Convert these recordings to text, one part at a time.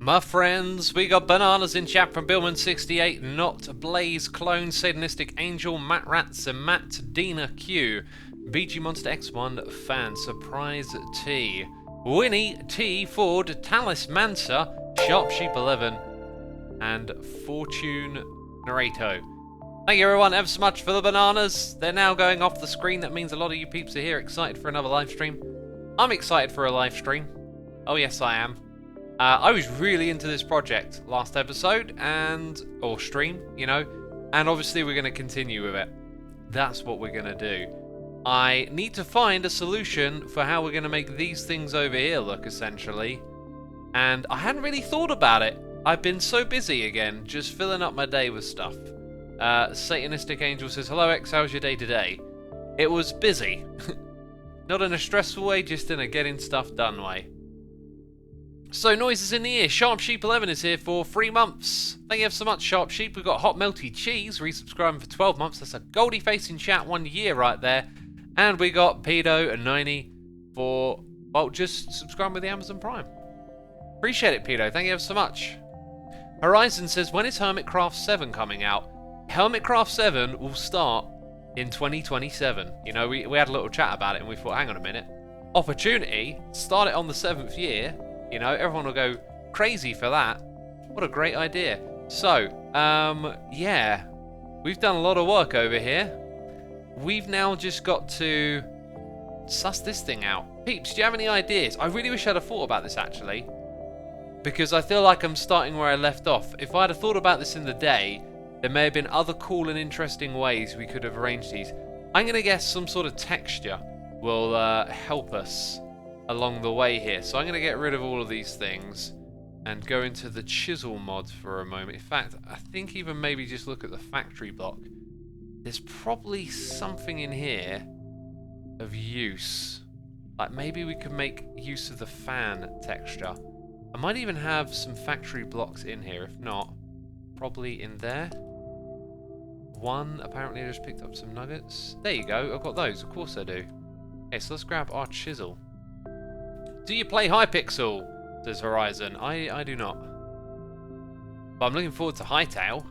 My friends, we got bananas in chat from Billman68, Not Blaze, Clone, Satanistic Angel, Matt Rats, and Matt, Dina Q, BG Monster X1 Fan, Surprise T, Winnie T Ford, Talis Mansa, Sharp Sheep 11, and Fortune Narrato. Thank you everyone ever so much for the bananas. They're now going off the screen. That means a lot of you peeps are here excited for another live stream. I'm excited for a live stream. Oh yes, I am. I was really into this project last episode, or stream, you know, and obviously we're going to continue with it. That's what we're going to do. I need to find a solution for how we're going to make these things over here look, essentially. And I hadn't really thought about it. I've been so busy again, just filling up my day with stuff. Satanistic Angel says, "Hello X, how's your day today?" It was busy. Not in a stressful way, just in a getting stuff done way. So, noises in the ear. Sharp Sheep 11 is here for 3 months. Thank you ever so much, Sharp Sheep. We've got Hot Melty Cheese resubscribing for 12 months. That's a goldie face in chat, 1 year right there. And we got Pedo and 90 for, well, just subscribing with the Amazon Prime. Appreciate it, Pedo. Thank you ever so much. Horizon says, when is Hermitcraft 7 coming out? Hermitcraft 7 will start in 2027. You know, we had a little chat about it and we thought, hang on a minute. Opportunity, start it on the 7th year. You know, everyone will go crazy for that. What a great idea. So, yeah. We've done a lot of work over here. We've now just got to suss this thing out. Peeps, do you have any ideas? I really wish I'd have thought about this, actually. Because I feel like I'm starting where I left off. If I'd have thought about this in the day, there may have been other cool and interesting ways we could have arranged these. I'm going to guess some sort of texture will help us along the way here. So I'm going to get rid of all of these things and go into the chisel mod for a moment. In fact, I think even maybe just look at the factory block. There's probably something in here of use. Like maybe we could make use of the fan texture. I might even have some factory blocks in here. If not, probably in there. One, apparently I just picked up some nuggets. There you go, I've got those, of course I do. Okay, so let's grab our chisel. Do you play Hypixel? Says Horizon. I do not. But I'm looking forward to Hightail.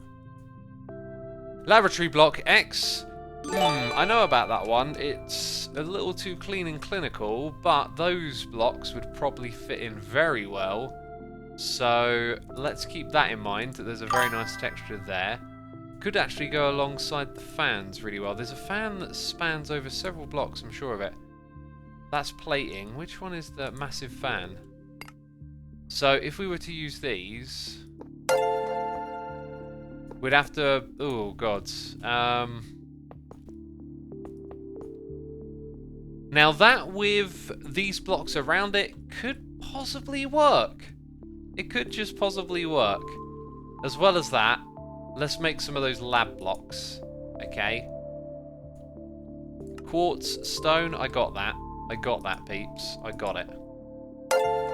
Laboratory block X. I know about that one. It's a little too clean and clinical, but those blocks would probably fit in very well. So let's keep that in mind. There's a very nice texture there. Could actually go alongside the fans really well. There's a fan that spans over several blocks, I'm sure of it. That's plating. Which one is the massive fan? So if we were to use these, we'd have to... Oh, gods. Now that with these blocks around it could possibly work. It could just possibly work. As well as that, let's make some of those lab blocks. Okay. Quartz, stone, I got that. I got that, peeps. I got it.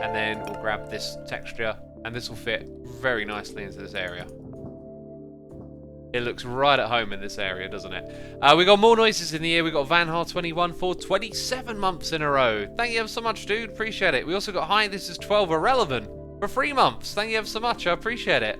And then we'll grab this texture, and this will fit very nicely into this area. It looks right at home in this area, doesn't it? We got more noises in the ear. We got Vanhar21 for 27 months in a row. Thank you ever so much, dude. Appreciate it. We also got Hi, this is 12 Irrelevant for 3 months. Thank you ever so much. I appreciate it.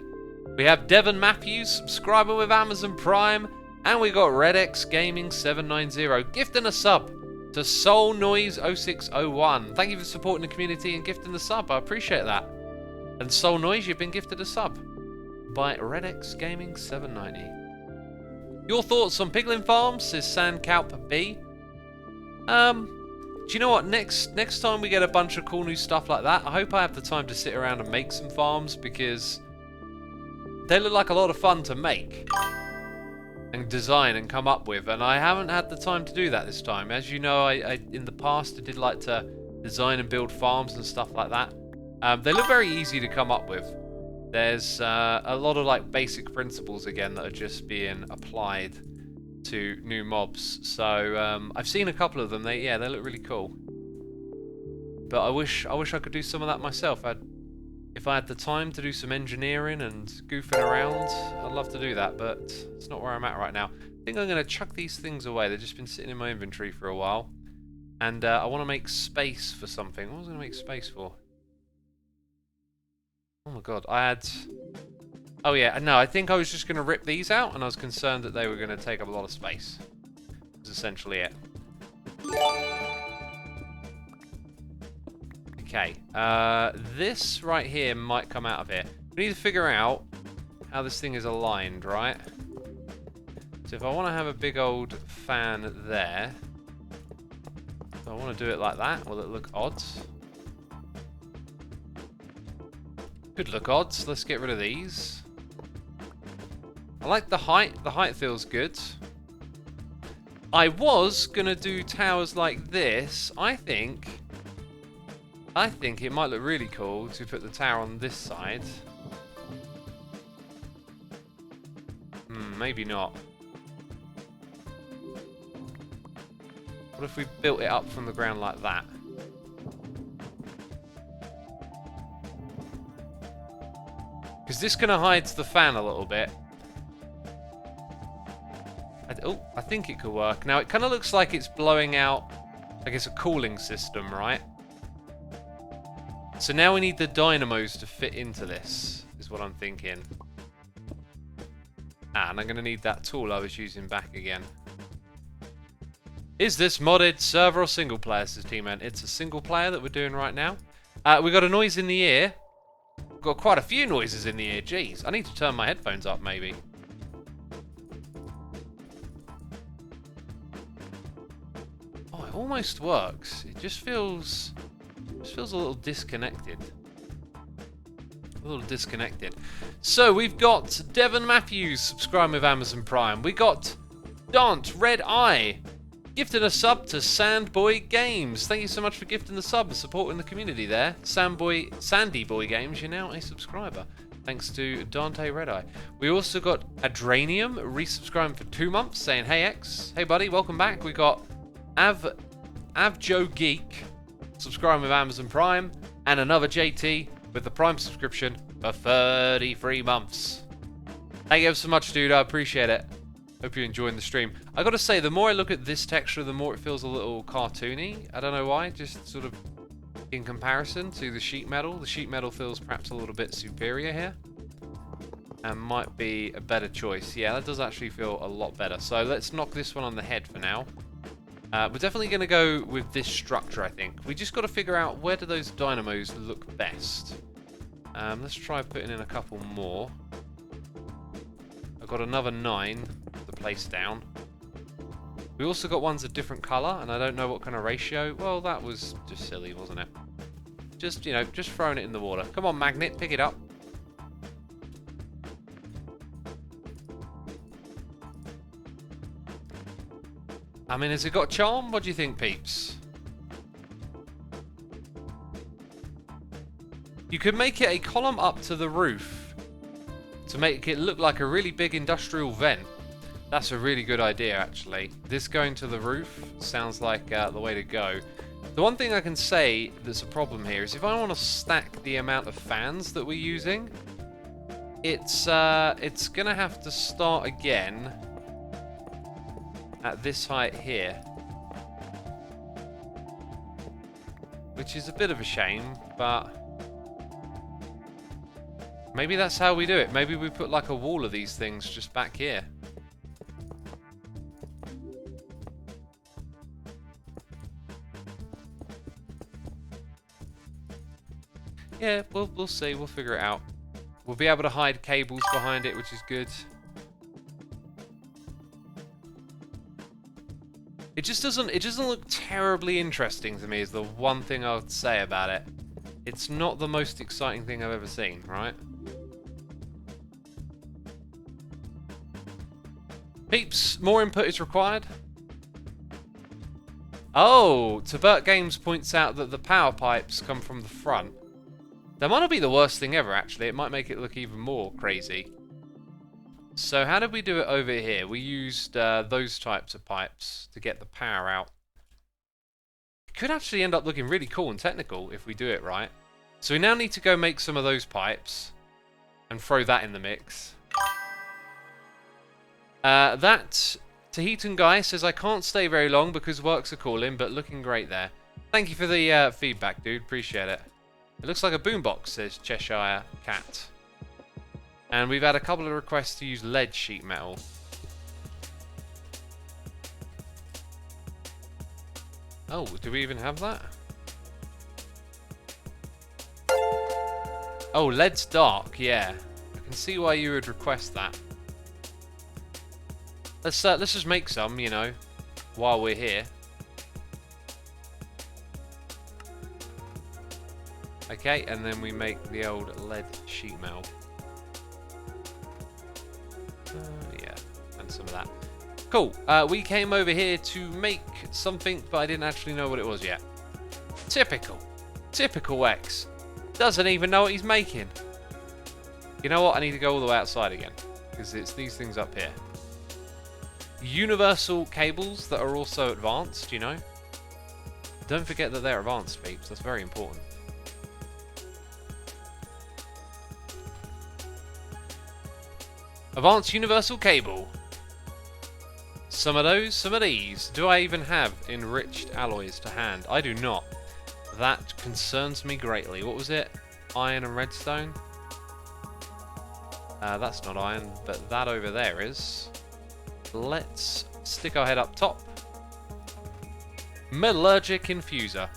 We have Devon Matthews subscribing with Amazon Prime. And we got RedX Gaming 790 gifting a sub to Soul Noise 0601. Thank you for supporting the community and gifting the sub. I appreciate that. And Soul Noise, you've been gifted a sub by RedX Gaming 790. Your thoughts on Piglin Farms, says Sandcalp B. Do you know what? Next time we get a bunch of cool new stuff like that, I hope I have the time to sit around and make some farms, because they look like a lot of fun to make and design and come up with, and I haven't had the time to do that this time. As you know, I in the past I did like to design and build farms and stuff like that. They look very easy to come up with. There's a lot of like basic principles again that are just being applied to new mobs. So I've seen a couple of them. They look really cool. But I wish I could do some of that myself. If I had the time to do some engineering and goofing around, I'd love to do that, but it's not where I'm at right now. I think I'm going to chuck these things away. They've just been sitting in my inventory for a while. And I want to make space for something. What was I going to make space for? Oh my god, I had... Oh yeah, no, I think I was just going to rip these out, and I was concerned that they were going to take up a lot of space. That's essentially it. Okay, this right here might come out of here. We need to figure out how this thing is aligned, right? So if I want to have a big old fan there, do I want to do it like that? Will it look odd? Could look odd. Let's get rid of these. I like the height. The height feels good. I was going to do towers like this. I think it might look really cool to put the tower on this side. Maybe not. What if we built it up from the ground like that? Because this kind of hides the fan a little bit. I think it could work. Now, it kind of looks like it's blowing out, I guess, a cooling system, right? So now we need the dynamos to fit into this, is what I'm thinking. And I'm going to need that tool I was using back again. Is this modded server or single player, says T-Man? It's a single player that we're doing right now. We got a noise in the ear. We've got quite a few noises in the ear. Jeez, I need to turn my headphones up, maybe. Oh, it almost works. It just feels a little disconnected. A little disconnected. So we've got Devon Matthews subscribing with Amazon Prime. We got Dant Red Eye gifting a sub to Sandboy Games. Thank you so much for gifting the sub and supporting the community there. Sandy Boy Games, you're now a subscriber. Thanks to Dante Redeye. We also got Adranium resubscribing for 2 months, saying, "Hey X, hey buddy, welcome back." We got Avjo Geek subscribing with Amazon Prime, and another JT with the Prime subscription for 33 months. Thank you ever so much, dude. I appreciate it. Hope you're enjoying the stream. I gotta say, the more I look at this texture, the more it feels a little cartoony. I don't know why, just sort of in comparison to the sheet metal. The sheet metal feels perhaps a little bit superior here, and might be a better choice. Yeah, that does actually feel a lot better. So let's knock this one on the head for now. We're definitely going to go with this structure, I think. We just got to figure out where do those dynamos look best. Let's try putting in a couple more. I've got another 9 to place down. We also got ones a different colour, and I don't know what kind of ratio. Well, that was just silly, wasn't it? Just, you know, just throwing it in the water. Come on, Magnet, pick it up. I mean, has it got charm? What do you think, peeps? You could make it a column up to the roof to make it look like a really big industrial vent. That's a really good idea, actually. This going to the roof sounds like the way to go. The one thing I can say that's a problem here is if I want to stack the amount of fans that we're using, it's gonna have to start again at this height here, which is a bit of a shame, but maybe that's how we do it. Maybe we put like a wall of these things just back here. Yeah, we'll see. We'll figure it out. We'll be able to hide cables behind it, which is good. It just doesn't look terribly interesting to me, is the one thing I would say about it. It's not the most exciting thing I've ever seen, right? Peeps, more input is required. Oh, Tibert Games points out that the power pipes come from the front. That might not be the worst thing ever, actually. It might make it look even more crazy. So how did we do it over here? We used those types of pipes to get the power out. It could actually end up looking really cool and technical if we do it right. So we now need to go make some of those pipes and throw that in the mix. That Tahitian guy says, I can't stay very long because works are calling, but looking great there. Thank you for the feedback, dude. Appreciate it. It looks like a boombox, says Cheshire Cat. And we've had a couple of requests to use lead sheet metal. Oh, do we even have that? Oh, lead's dark, yeah. I can see why you would request that. Let's just make some, you know, while we're here. Okay, and then we make the old lead sheet metal. Yeah, and some of that. Cool. We came over here to make something, but I didn't actually know what it was yet. Typical. Typical X. Doesn't even know what he's making. You know what? I need to go all the way outside again, because it's these things up here. Universal cables that are also advanced, you know. Don't forget that they're advanced, peeps. That's very important. Advanced universal cable. Some of those, some of these. Do I even have enriched alloys to hand? I do not. That concerns me greatly. What was it? Iron and redstone? That's not iron, but that over there is. Let's stick our head up top. Metallurgic infuser.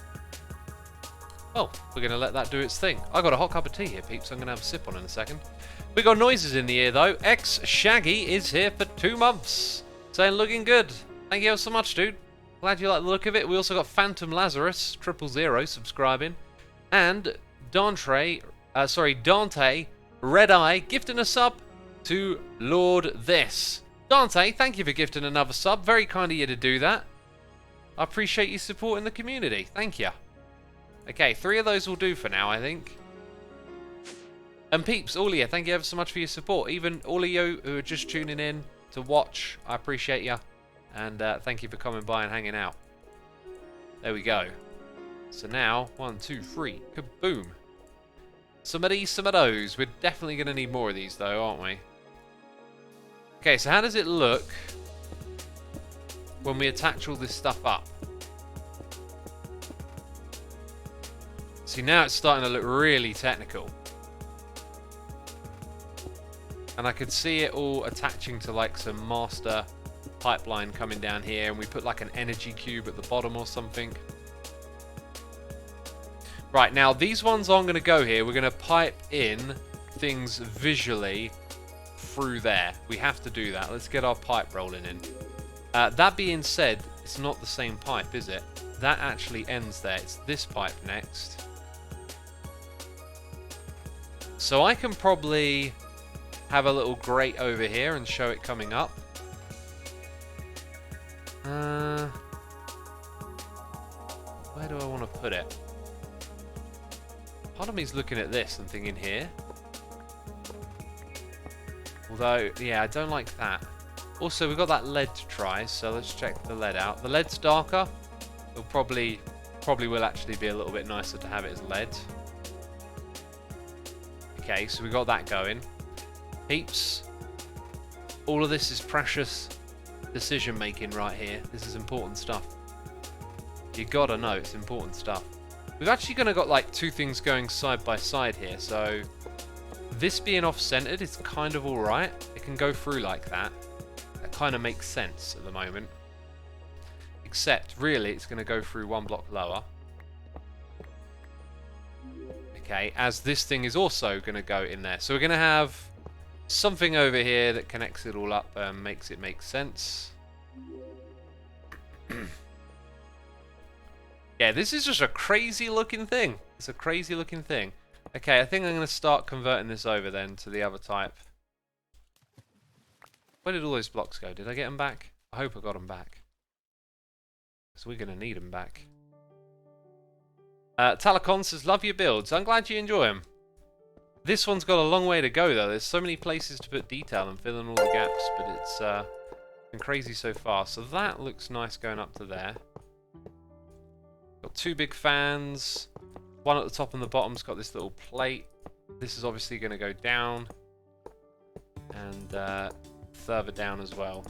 Oh, we're going to let that do its thing. I got a hot cup of tea here, peeps. I'm going to have a sip on in a second. We got noises in the ear, though. Shaggy is here for 2 months. Saying looking good. Thank you so much, dude. Glad you like the look of it. We also got Phantom Lazarus 000 subscribing, and Dante Red Eye gifting a sub to Lord This. Dante, thank you for gifting another sub. Very kind of you to do that. I appreciate you supporting the community. Thank you. Okay, 3 of those will do for now, I think. And peeps, all of you, thank you ever so much for your support. Even all of you who are just tuning in to watch, I appreciate you. And thank you for coming by and hanging out. There we go. So now, 1, 2, 3, kaboom. Some of these, some of those. We're definitely going to need more of these though, aren't we? Okay, so how does it look when we attach all this stuff up? See, now it's starting to look really technical. And I could see it all attaching to like some master pipeline coming down here, and we put like an energy cube at the bottom or something. Right, now these ones aren't going to go here. We're going to pipe in things visually through there. We have to do that. Let's get our pipe rolling in. That being said, it's not the same pipe, is it? That actually ends there. It's this pipe next. So I can probably have a little grate over here and show it coming up. Where do I want to put it? Part of me's looking at this and thinking here. Although, yeah, I don't like that. Also, we've got that lead to try, so let's check the lead out. The lead's darker. It'll probably will actually be a little bit nicer to have it as lead. Okay, so we got that going. Peeps, all of this is precious decision making right here. This is important stuff. You gotta know it's important stuff. We've actually gonna got like 2 things going side by side here, so this being off-centered is kind of alright. It can go through like that. That kind of makes sense at the moment. Except, really, it's gonna go through 1 block lower. Okay, as this thing is also gonna go in there. So we're gonna have something over here that connects it all up and makes it make sense. Yeah, this is just a crazy looking thing. It's a crazy looking thing. Okay, I think I'm going to start converting this over then to the other type. Where did all those blocks go? Did I get them back? I hope I got them back. Because we're going to need them back. Talacon says, love your builds. I'm glad you enjoy them. This one's got a long way to go though. There's so many places to put detail and fill in all the gaps, but it's been crazy so far. So that looks nice going up to there. Got 2 big fans. One at the top and the bottom's got this little plate. This is obviously going to go down. And further down as well.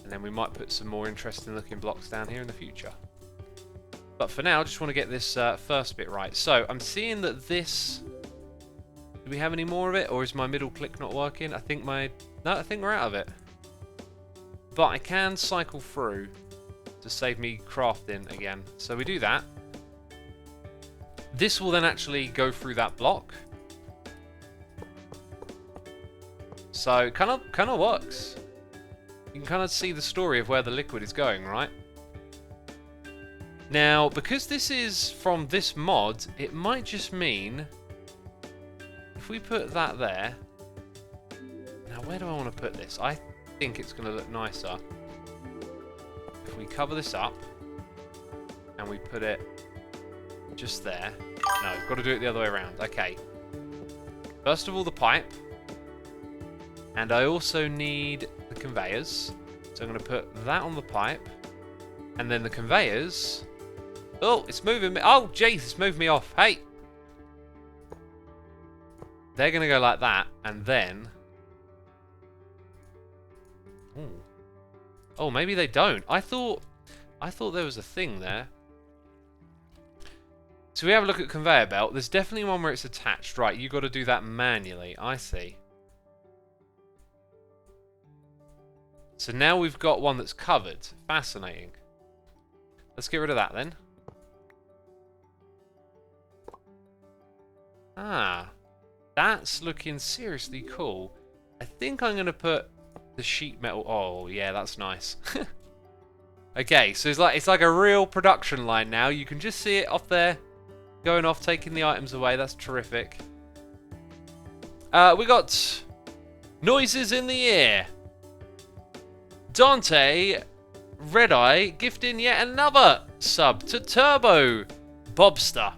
And then we might put some more interesting looking blocks down here in the future. But for now, I just want to get this first bit right. So, I'm seeing that this... Do we have any more of it? Or is my middle click not working? I think my... No, I think we're out of it. But I can cycle through to save me crafting again. So we do that. This will then actually go through that block. So it kind of works. You can kind of see the story of where the liquid is going, right? Now, because this is from this mod, it might just mean if we put that there. Now, where do I want to put this? I think it's going to look nicer if we cover this up and we put it just there. No, we've got to do it the other way around. Okay. First of all, the pipe. And I also need the conveyors. So I'm going to put that on the pipe. And then the conveyors... Oh, it's moving me. Oh, jeez, it's moved me off. Hey! They're going to go like that. And then... Ooh. Oh, maybe they don't. I thought there was a thing there. So we have a look at conveyor belt. There's definitely one where it's attached. Right, you got to do that manually. I see. So now we've got one that's covered. Fascinating. Let's get rid of that then. Ah, that's looking seriously cool. I think I'm going to put the sheet metal... Oh, yeah, that's nice. Okay, so it's like a real production line now. You can just see it off there, going off, taking the items away. That's terrific. We got noises in the air. Dante Redeye gifting yet another sub to Turbo Bobster.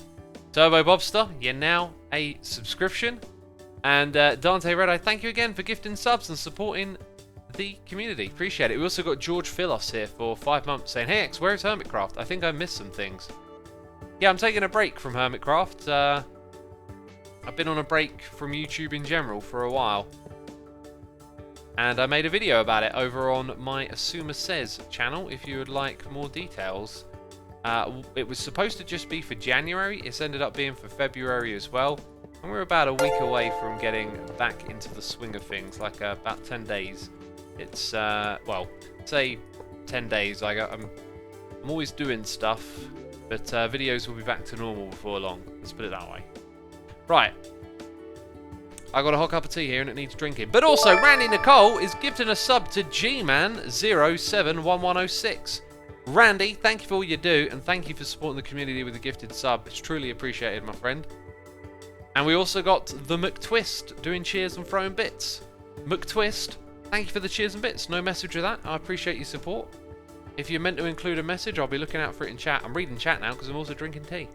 Turbo Bobster, you're now a subscription. And Dante Redeye, thank you again for gifting subs and supporting the community. Appreciate it. We also got George Philos here for 5 months saying, hey X, where is Hermitcraft? I think I missed some things. Yeah, I'm taking a break from Hermitcraft. I've been on a break from YouTube in general for a while. And I made a video about it over on my Asuma Says channel, if you would like more details. It was supposed to just be for January. It's ended up being for February as well. And we're about a week away from getting back into the swing of things, like about 10 days. It's, well, say 10 days. I'm always doing stuff, but videos will be back to normal before long. Let's put it that way. Right. I got a hot cup of tea here and it needs drinking. But also, Randy Nicole is gifting a sub to Gman071106. Randy, thank you for all you do, and thank you for supporting the community with a gifted sub. It's truly appreciated, my friend. And we also got the McTwist doing cheers and throwing bits. McTwist, thank you for the cheers and bits. No message of that. I appreciate your support. If you're meant to include a message, I'll be looking out for it in chat. I'm reading chat now because I'm also drinking tea.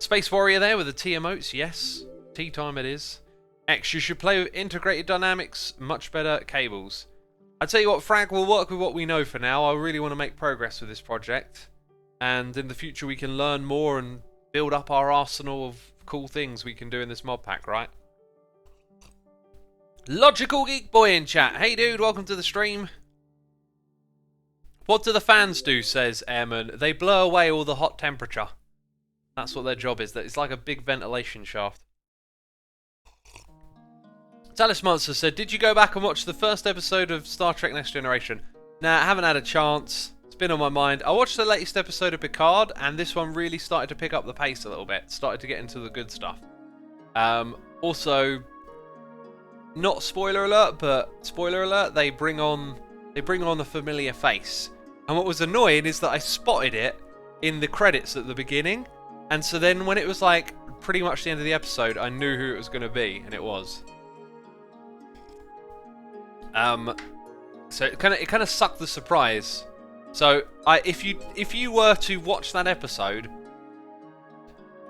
Space Warrior there with the tea emotes. Yes, tea time it is. X, you should play with integrated dynamics, much better cables. I tell you what, Frag, we'll work with what we know for now. I really want to make progress with this project. And in the future we can learn more and build up our arsenal of cool things we can do in this mod pack, right? Logical Geek Boy in chat. Hey dude, welcome to the stream. What do the fans do, says Airman. They blow away all the hot temperature. That's what their job is. It's like a big ventilation shaft. Talis Monster said, did you go back and watch the first episode of Star Trek Next Generation? Nah, I haven't had a chance. It's been on my mind. I watched the latest episode of Picard, and this one really started to pick up the pace a little bit. Started to get into the good stuff. Also, not spoiler alert, but spoiler alert, they bring on a familiar face. And what was annoying is that I spotted it in the credits at the beginning. And so then when it was like pretty much the end of the episode, I knew who it was going to be, and it was. So it kind of sucked the surprise. So if you were to watch that episode,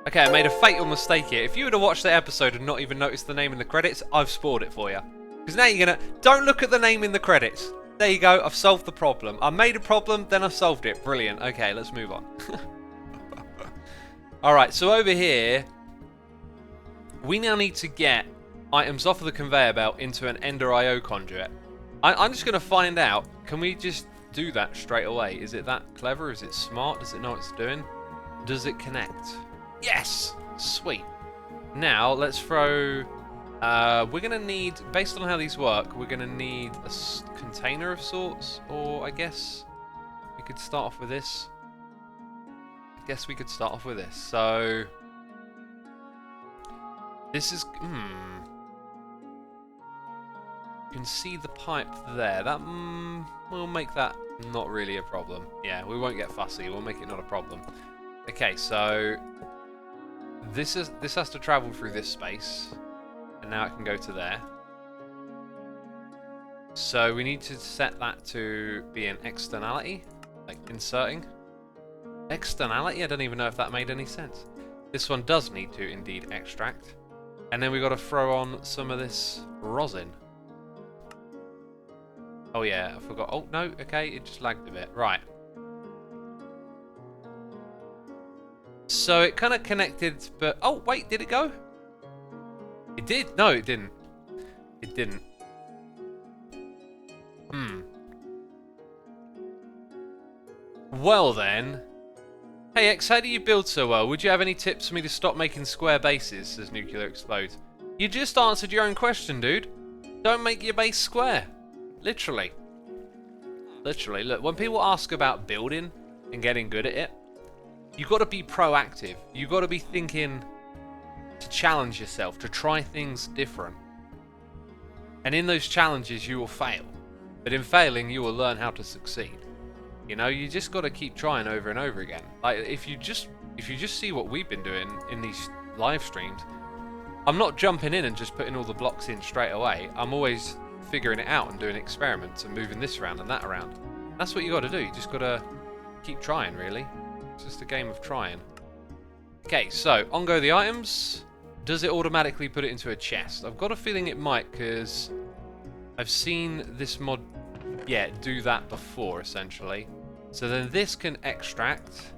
okay, I made a fatal mistake here. If you were to watch that episode and not even notice the name in the credits, I've spoiled it for you. Because now you're gonna don't look at the name in the credits. There you go. I've solved the problem. I made a problem, then I solved it. Brilliant. Okay, let's move on. All right. So over here, we now need to get items off of the conveyor belt into an Ender IO conduit. I'm just going to find out, can we just do that straight away? Is it that clever? Is it smart? Does it know what it's doing? Does it connect? Yes! Sweet. Now, let's throw... we're going to need, based on how these work, we're going to need a container of sorts. Or, I guess, we could start off with this. So... This is... You can see the pipe there. That we'll make that not really a problem. Yeah, we won't get fussy. We'll make it not a problem. Okay, so this has to travel through this space, and now it can go to there. So we need to set that to be an externality, like inserting. Externality? I don't even know if that made any sense. This one does need to indeed extract, and then we got to throw on some of this rosin. Oh yeah, I forgot. Oh no, okay, it just lagged a bit. Right. So it kind of connected, but... Oh, wait, did it go? It did? No, it didn't. It didn't. Well then. Hey X, how do you build so well? Would you have any tips for me to stop making square bases, says Nuclear Explodes? You just answered your own question, dude. Don't make your base square. Literally. Literally. Look, when people ask about building and getting good at it, you've got to be proactive. You've got to be thinking to challenge yourself, to try things different. And in those challenges, you will fail. But in failing, you will learn how to succeed. You know, you just got to keep trying over and over again. Like, if you just see what we've been doing in these live streams, I'm not jumping in and just putting all the blocks in straight away. I'm always figuring it out and doing experiments and moving this around and that around. That's what you got to do. You just got to keep trying, really. It's just a game of trying. Okay, so on go the items. Does it automatically put it into a chest? I've got a feeling it might, because I've seen this mod, do that before, essentially. So then this can extract,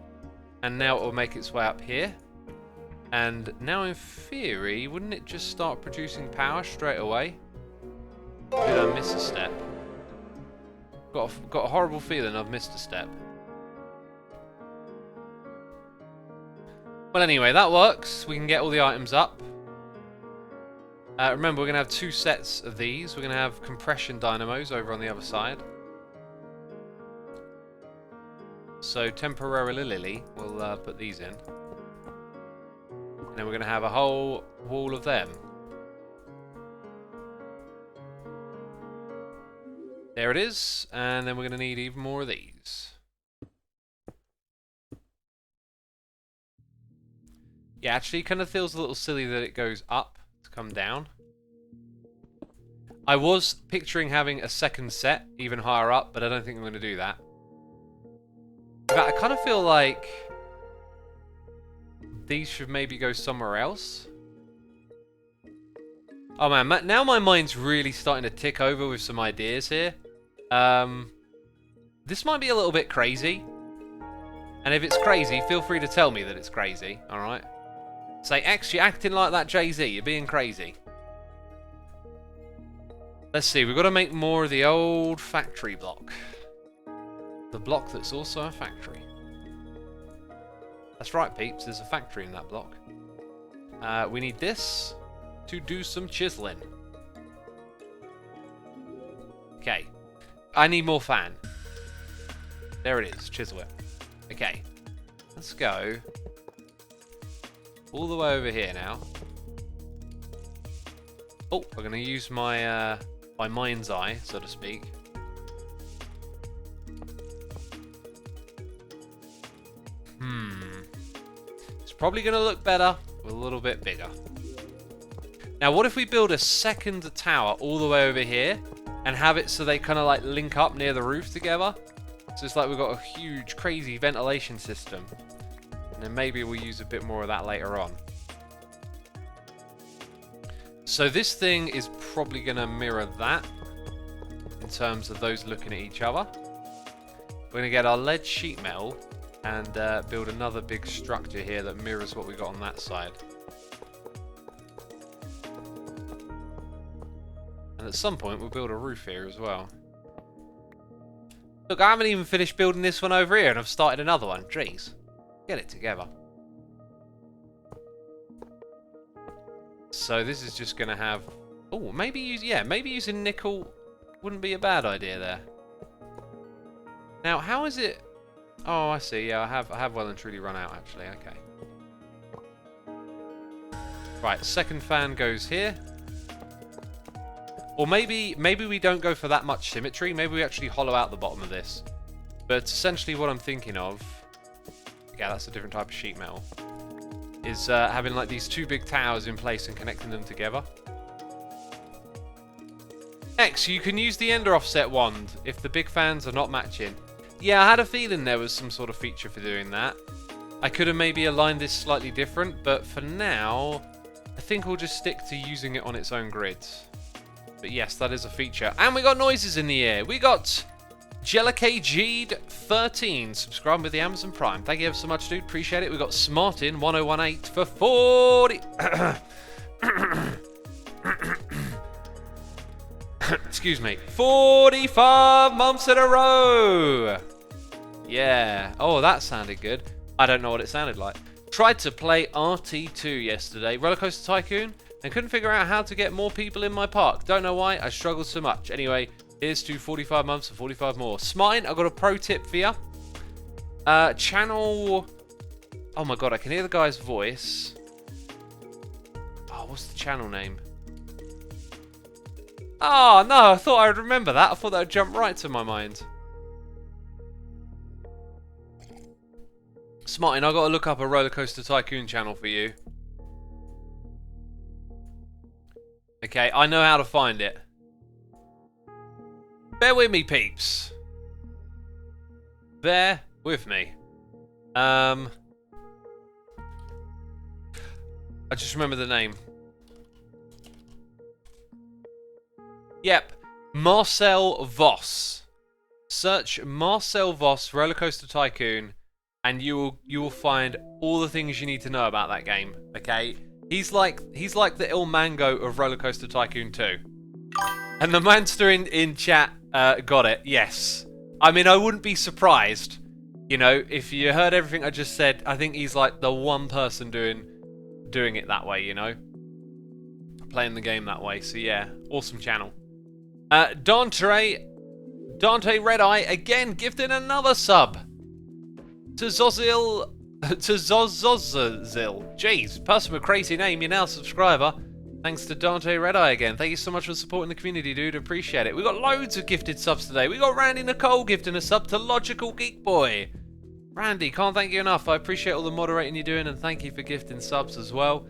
and now it will make its way up here. And now, in theory, wouldn't it just start producing power straight away? Or did I miss a step? Got a horrible feeling I've missed a step. Well, anyway, that works. We can get all the items up. Remember, we're going to have 2 sets of these. We're going to have compression dynamos over on the other side. So, temporarily, we'll put these in. And then we're going to have a whole wall of them. There it is. And then we're going to need even more of these. Yeah, actually, it kind of feels a little silly that it goes up to come down. I was picturing having a second set even higher up, but I don't think I'm going to do that. In fact, I kind of feel like these should maybe go somewhere else. Oh man, now my mind's really starting to tick over with some ideas here. This might be a little bit crazy. And if it's crazy, feel free to tell me that it's crazy, alright? Say, X, you're acting like that Jay-Z, you're being crazy. Let's see, we've got to make more of the old factory block. The block that's also a factory. That's right, peeps, there's a factory in that block. We need this to do some chiseling. Okay. I need more fan. There it is, chisel it. Okay. Let's go all the way over here now. Oh, we're going to use my my mind's eye, so to speak. It's probably going to look better with a little bit bigger. Now, what if we build a second tower all the way over here and have it so they kind of like link up near the roof together? So it's like we've got a huge, crazy ventilation system. And then maybe we'll use a bit more of that later on. So this thing is probably going to mirror that in terms of those looking at each other. We're going to get our lead sheet metal and build another big structure here that mirrors what we got on that side. And at some point we'll build a roof here as well. Look, I haven't even finished building this one over here and I've started another one. Jeez. Get it together. So this is just going to have... Oh, maybe using nickel wouldn't be a bad idea there. Now, how is it... Oh, I see. Yeah, I have well and truly run out, actually. Okay. Right, second fan goes here. Or maybe we don't go for that much symmetry. Maybe we actually hollow out the bottom of this. But essentially what I'm thinking of... Yeah, that's a different type of sheet metal. Is having like these two big towers in place and connecting them together. X, you can use the ender offset wand if the big fans are not matching. Yeah, I had a feeling there was some sort of feature for doing that. I could have maybe aligned this slightly different, but for now, I think we'll just stick to using it on its own grids. But yes, that is a feature. And we got noises in the air. We got JellaKG'd13 subscribed with the Amazon Prime. Thank you ever so much, dude. Appreciate it. We got Smartin1018 for 40. Excuse me. 45 months in a row. Yeah. Oh, that sounded good. I don't know what it sounded like. Tried to play RT2 yesterday, Rollercoaster Tycoon, and couldn't figure out how to get more people in my park. Don't know why, I struggled so much. Anyway, here's to 45 months and 45 more. Smartin, I've got a pro tip for you. Channel... Oh my god, I can hear the guy's voice. Oh, what's the channel name? Oh, no, I thought I would remember that. I thought that would jump right to my mind. Smartin, I've got to look up a Rollercoaster Tycoon channel for you. Okay, I know how to find it. Bear with me, peeps. Bear with me. I just remember the name. Yep, Marcel Voss. Search Marcel Voss Rollercoaster Tycoon, and you will find all the things you need to know about that game. Okay, he's like the Il Mango of Rollercoaster Tycoon 2. And the monster in chat got it. Yes, I mean I wouldn't be surprised. You know, if you heard everything I just said, I think he's like the one person doing it that way. You know, playing the game that way. So yeah, awesome channel. Dante Redeye again gifted another sub to Zozil. Jeez, person with a crazy name, you're now a subscriber. Thanks to Dante Redeye again. Thank you so much for supporting the community, dude. Appreciate it. We got loads of gifted subs today. We got Randy Nicole gifting a sub to Logical Geek Boy. Randy, can't thank you enough. I appreciate all the moderating you're doing, and thank you for gifting subs as well.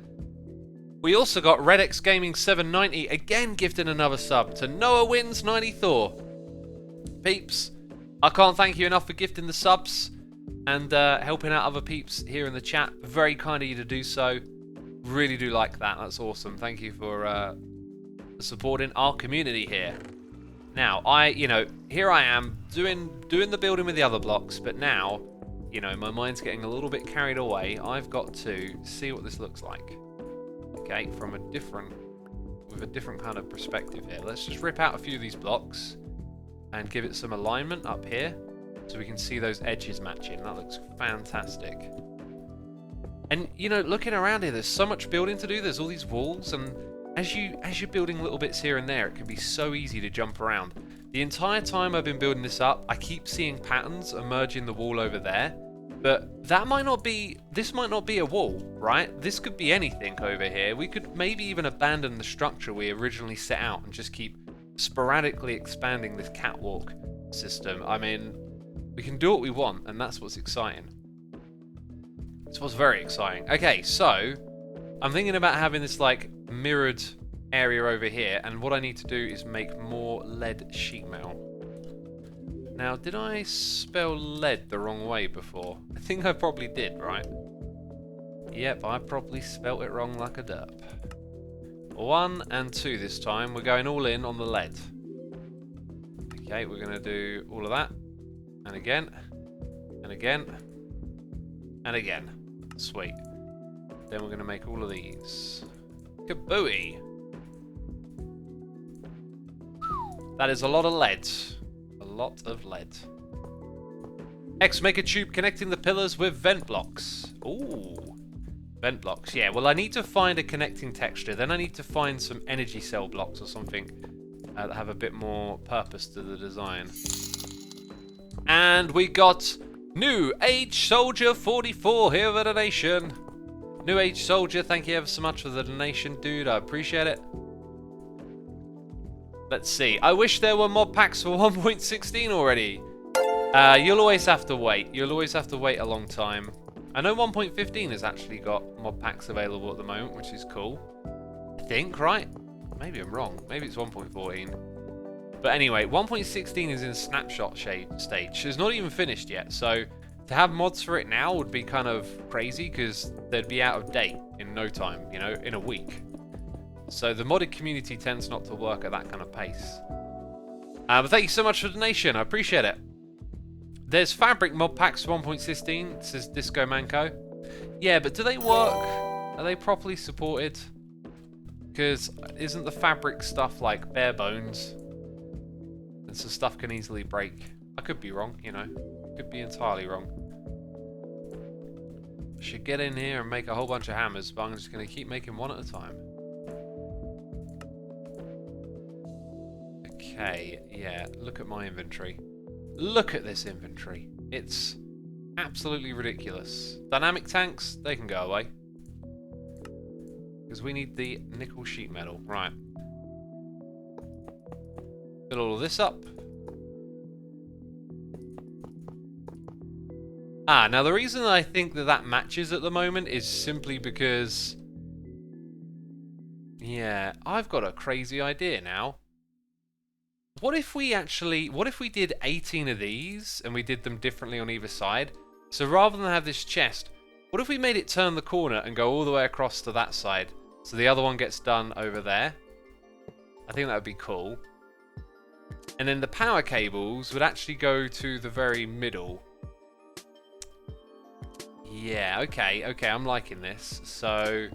We also got RedX Gaming 790 again gifting another sub to Noah Wins 90 Thor. Peeps, I can't thank you enough for gifting the subs and helping out other peeps here in the chat. Very kind of you to do so. Really do like that. That's awesome. Thank you for supporting our community here. Now, here I am doing the building with the other blocks, but now, my mind's getting a little bit carried away. I've got to see what this looks like. Okay, with a different kind of perspective here. Let's just rip out a few of these blocks and give it some alignment up here so we can see those edges matching. That looks fantastic. And looking around here, there's so much building to do. There's all these walls, and as you're building little bits here and there, it can be so easy to jump around. The entire time I've been building this up, I keep seeing patterns emerge in the wall over there. But this might not be a wall, right? This could be anything over here. We could maybe even abandon the structure we originally set out and just keep sporadically expanding this catwalk system. I mean, we can do what we want, and that's what's exciting. It's what's very exciting. Okay, so I'm thinking about having this like mirrored area over here, and what I need to do is make more lead sheet metal. Now, did I spell lead the wrong way before? I think I probably did, right? Yep, I probably spelt it wrong like a derp. 1 and 2 this time. We're going all in on the lead. Okay, we're going to do all of that. And again. And again. And again. Sweet. Then we're going to make all of these. Kabooey! That is a lot of lead. A lot of lead. X, make a tube connecting the pillars with vent blocks. Ooh. Vent blocks, yeah. Well, I need to find a connecting texture. Then I need to find some energy cell blocks or something that have a bit more purpose to the design. And we got New Age Soldier 44 here with a donation. New Age Soldier, thank you ever so much for the donation, dude. I appreciate it. Let's see. I wish there were mod packs for 1.16 already. You'll always have to wait. You'll always have to wait a long time. I know 1.15 has actually got mod packs available at the moment, which is cool. I think, right? Maybe I'm wrong. Maybe it's 1.14. But anyway, 1.16 is in snapshot stage. It's not even finished yet, so to have mods for it now would be kind of crazy because they'd be out of date in no time, you know, in a week. So the modded community tends not to work at that kind of pace. But thank you so much for the donation. I appreciate it. There's fabric mod packs 1.16, says Disco Manco. Yeah, but do they work? Are they properly supported? Because isn't the fabric stuff like bare bones? And so stuff can easily break. I could be wrong, you know. Could be entirely wrong. I should get in here and make a whole bunch of hammers, but I'm just going to keep making one at a time. Okay, yeah, look at my inventory. Look at this inventory. It's absolutely ridiculous. Dynamic tanks, they can go away. Because we need the nickel sheet metal. Right. Fill all of this up. Now the reason I think that that matches at the moment is simply because... yeah, I've got a crazy idea now. What if we did 18 of these and we did them differently on either side? So rather than have this chest, what if we made it turn the corner and go all the way across to that side? So the other one gets done over there. I think that would be cool. And then the power cables would actually go to the very middle. Yeah, okay, I'm liking this. So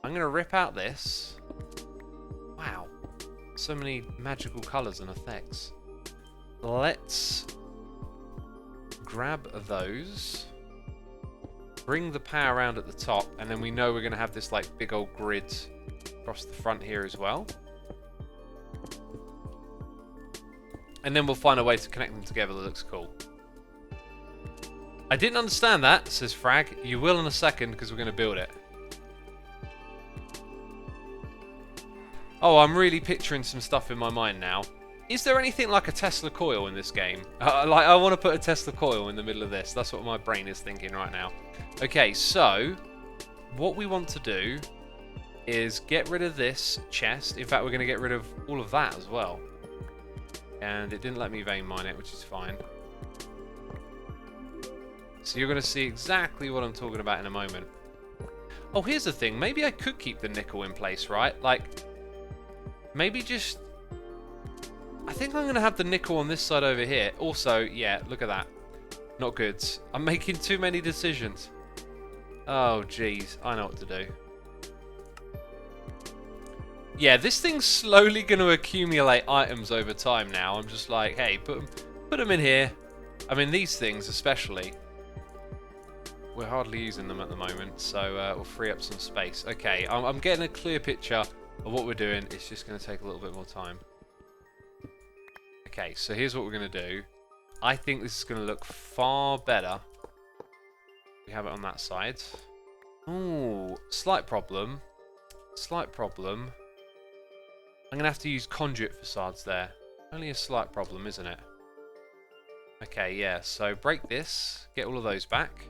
I'm going to rip out this. Wow. So many magical colours and effects. Let's grab those. Bring the power around at the top, and then we know we're going to have this like big old grid across the front here as well. And then we'll find a way to connect them together that looks cool. I didn't understand that, says Frag. You will in a second because we're going to build it. Oh, I'm really picturing some stuff in my mind now. Is there anything like a Tesla coil in this game? I want to put a Tesla coil in the middle of this. That's what my brain is thinking right now. Okay, so what we want to do is get rid of this chest. In fact, we're going to get rid of all of that as well. And it didn't let me vein mine it, which is fine. So you're going to see exactly what I'm talking about in a moment. Oh, here's the thing. Maybe I could keep the nickel in place, right? Like, maybe just... I think I'm going to have the nickel on this side over here. Also, yeah, look at that. Not good. I'm making too many decisions. Oh, jeez. I know what to do. Yeah, this thing's slowly going to accumulate items over time now. I'm just like, hey, put them in here. I mean, these things especially. We're hardly using them at the moment, so we'll free up some space. Okay, I'm getting a clear picture of what we're doing. It's just going to take a little bit more time. Okay, so here's what we're going to do. I think this is going to look far better. We have it on that side. Ooh, slight problem. Slight problem. I'm going to have to use conduit facades there. Only a slight problem, isn't it? Okay, yeah, so break this. Get all of those back.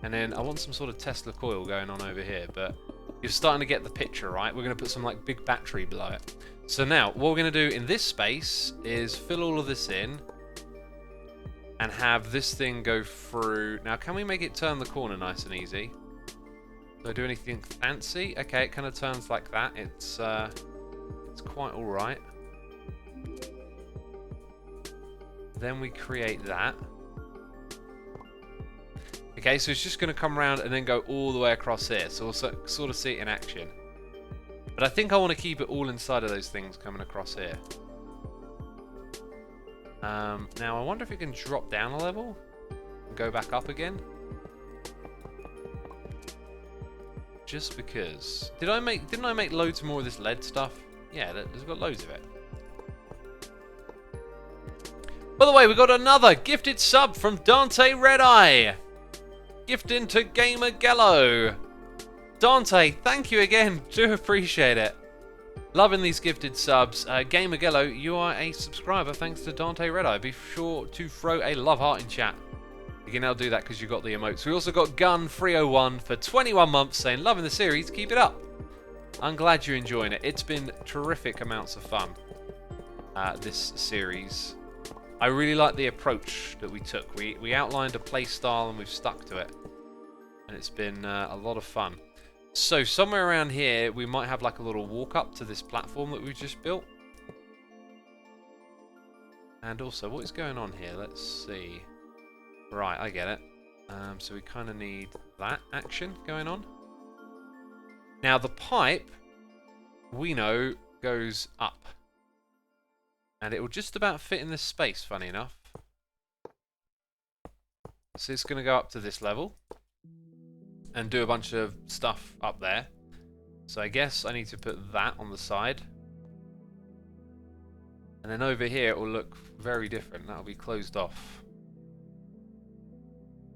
And then I want some sort of Tesla coil going on over here, but you're starting to get the picture, right? We're going to put some like big battery below it. So now, what we're going to do in this space is fill all of this in and have this thing go through. Now, can we make it turn the corner nice and easy? Do I do anything fancy? Okay, it kind of turns like that. It's quite all right. Then we create that. Okay, so it's just going to come around and then go all the way across here. So we'll sort of see it in action. But I think I want to keep it all inside of those things coming across here. Now I wonder if it can drop down a level and go back up again. Just because. Didn't I make loads more of this lead stuff? Yeah, there's got loads of it. By the way, we got another gifted sub from Dante Redeye. Gifting to Gamer Gello. Dante, thank you again. Do appreciate it. Loving these gifted subs. Gamer Gello, you are a subscriber thanks to Dante Redeye. Be sure to throw a love heart in chat. You can now do that because you got the emotes. We also got Gun301 for 21 months saying, loving the series, keep it up. I'm glad you're enjoying it. It's been terrific amounts of fun, this series. I really like the approach that we took. We outlined a play style and we've stuck to it. And it's been a lot of fun. So somewhere around here, we might have like a little walk up to this platform that we've just built. And also, what is going on here? Let's see. Right, I get it. So we kind of need that action going on. Now the pipe, we know, goes up. And it will just about fit in this space, funny enough. So it's going to go up to this level. And do a bunch of stuff up there. So I guess I need to put that on the side. And then over here it will look very different. That'll be closed off.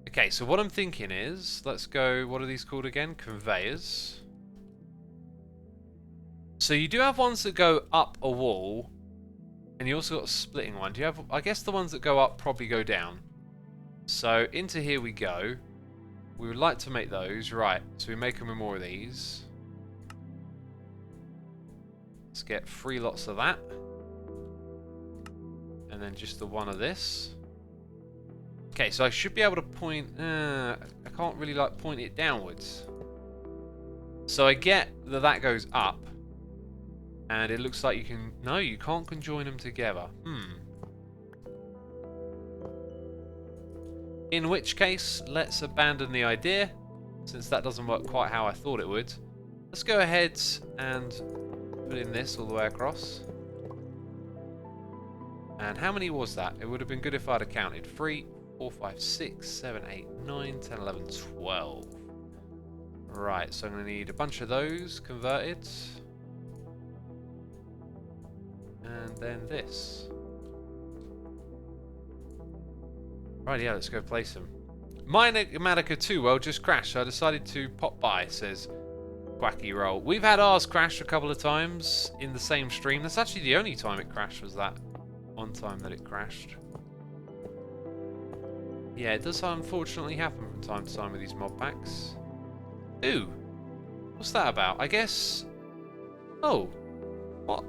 Okay, so what I'm thinking is, let's go, what are these called again? Conveyors. So you do have ones that go up a wall, and you also got a splitting one. Do you have, I guess the ones that go up probably go down. So into here we go. We would like to make those, right, so we make them with more of these. Let's get 3 lots of that. And then just the one of this. Okay, so I should be able to point... I can't really like point it downwards. So I get that that goes up. And it looks like you can... No, you can't conjoin them together. In which case, let's abandon the idea. Since that doesn't work quite how I thought it would. Let's go ahead and put in this all the way across. And how many was that? It would have been good if I'd have counted. 3, 4, 5, 6, 7, 8, 9, 10, 11, 12. Right, so I'm going to need a bunch of those converted. And then this. Right, yeah, let's go place them. My Enigmatica 2 well just crashed, so I decided to pop by, says Quacky Roll. We've had ours crash a couple of times in the same stream. That's actually the only time it crashed, was that one time that it crashed. Yeah, it does unfortunately happen from time to time with these mod packs. Ooh, what's that about? I guess... Oh, what?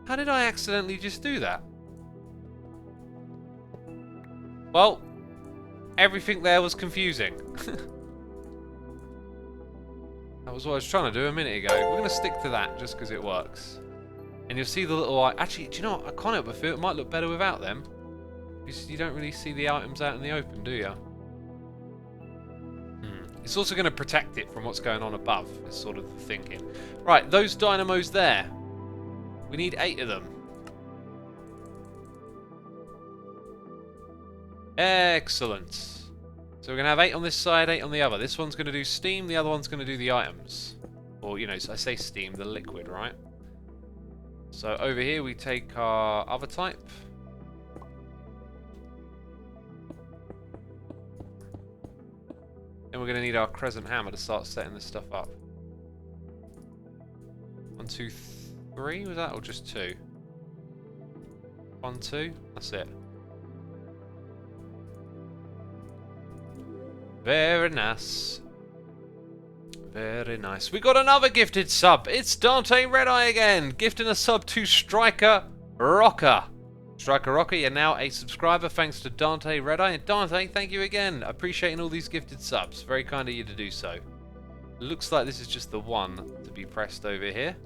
How did I accidentally just do that? Well, everything there was confusing. That was what I was trying to do a minute ago. We're going to stick to that just because it works. And you'll see the little... Actually, do you know what? I can't help but feel it might look better without them. You don't really see the items out in the open, do you? It's also going to protect it from what's going on above, is sort of the thinking. Right, those dynamos there. We need 8 of them. Excellent. So we're going to have 8 on this side, 8 on the other. This one's going to do steam, the other one's going to do the items. Or, you know, I say steam, the liquid, right? So over here we take our other type. And we're going to need our crescent hammer to start setting this stuff up. 1, 2, 3, was that? Or just 2? 1, 2, that's it. Very nice. Very nice. We got another gifted sub. It's Dante Redeye again. Gifting a sub to Striker Rocker. Striker Rocker, you're now a subscriber thanks to Dante Redeye. And Dante, thank you again. Appreciating all these gifted subs. Very kind of you to do so. Looks like this is just the one to be pressed over here.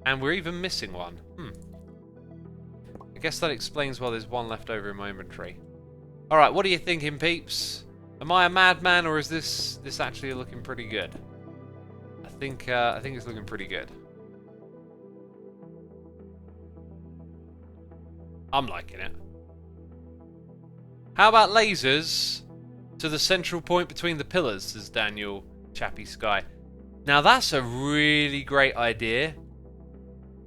And we're even missing one. I guess that explains why there's one left over in my inventory. Alright, what are you thinking, peeps? Am I a madman, or is this actually looking pretty good? I think it's looking pretty good. I'm liking it. How about lasers to the central point between the pillars, says Daniel Chappy Sky. Now that's a really great idea.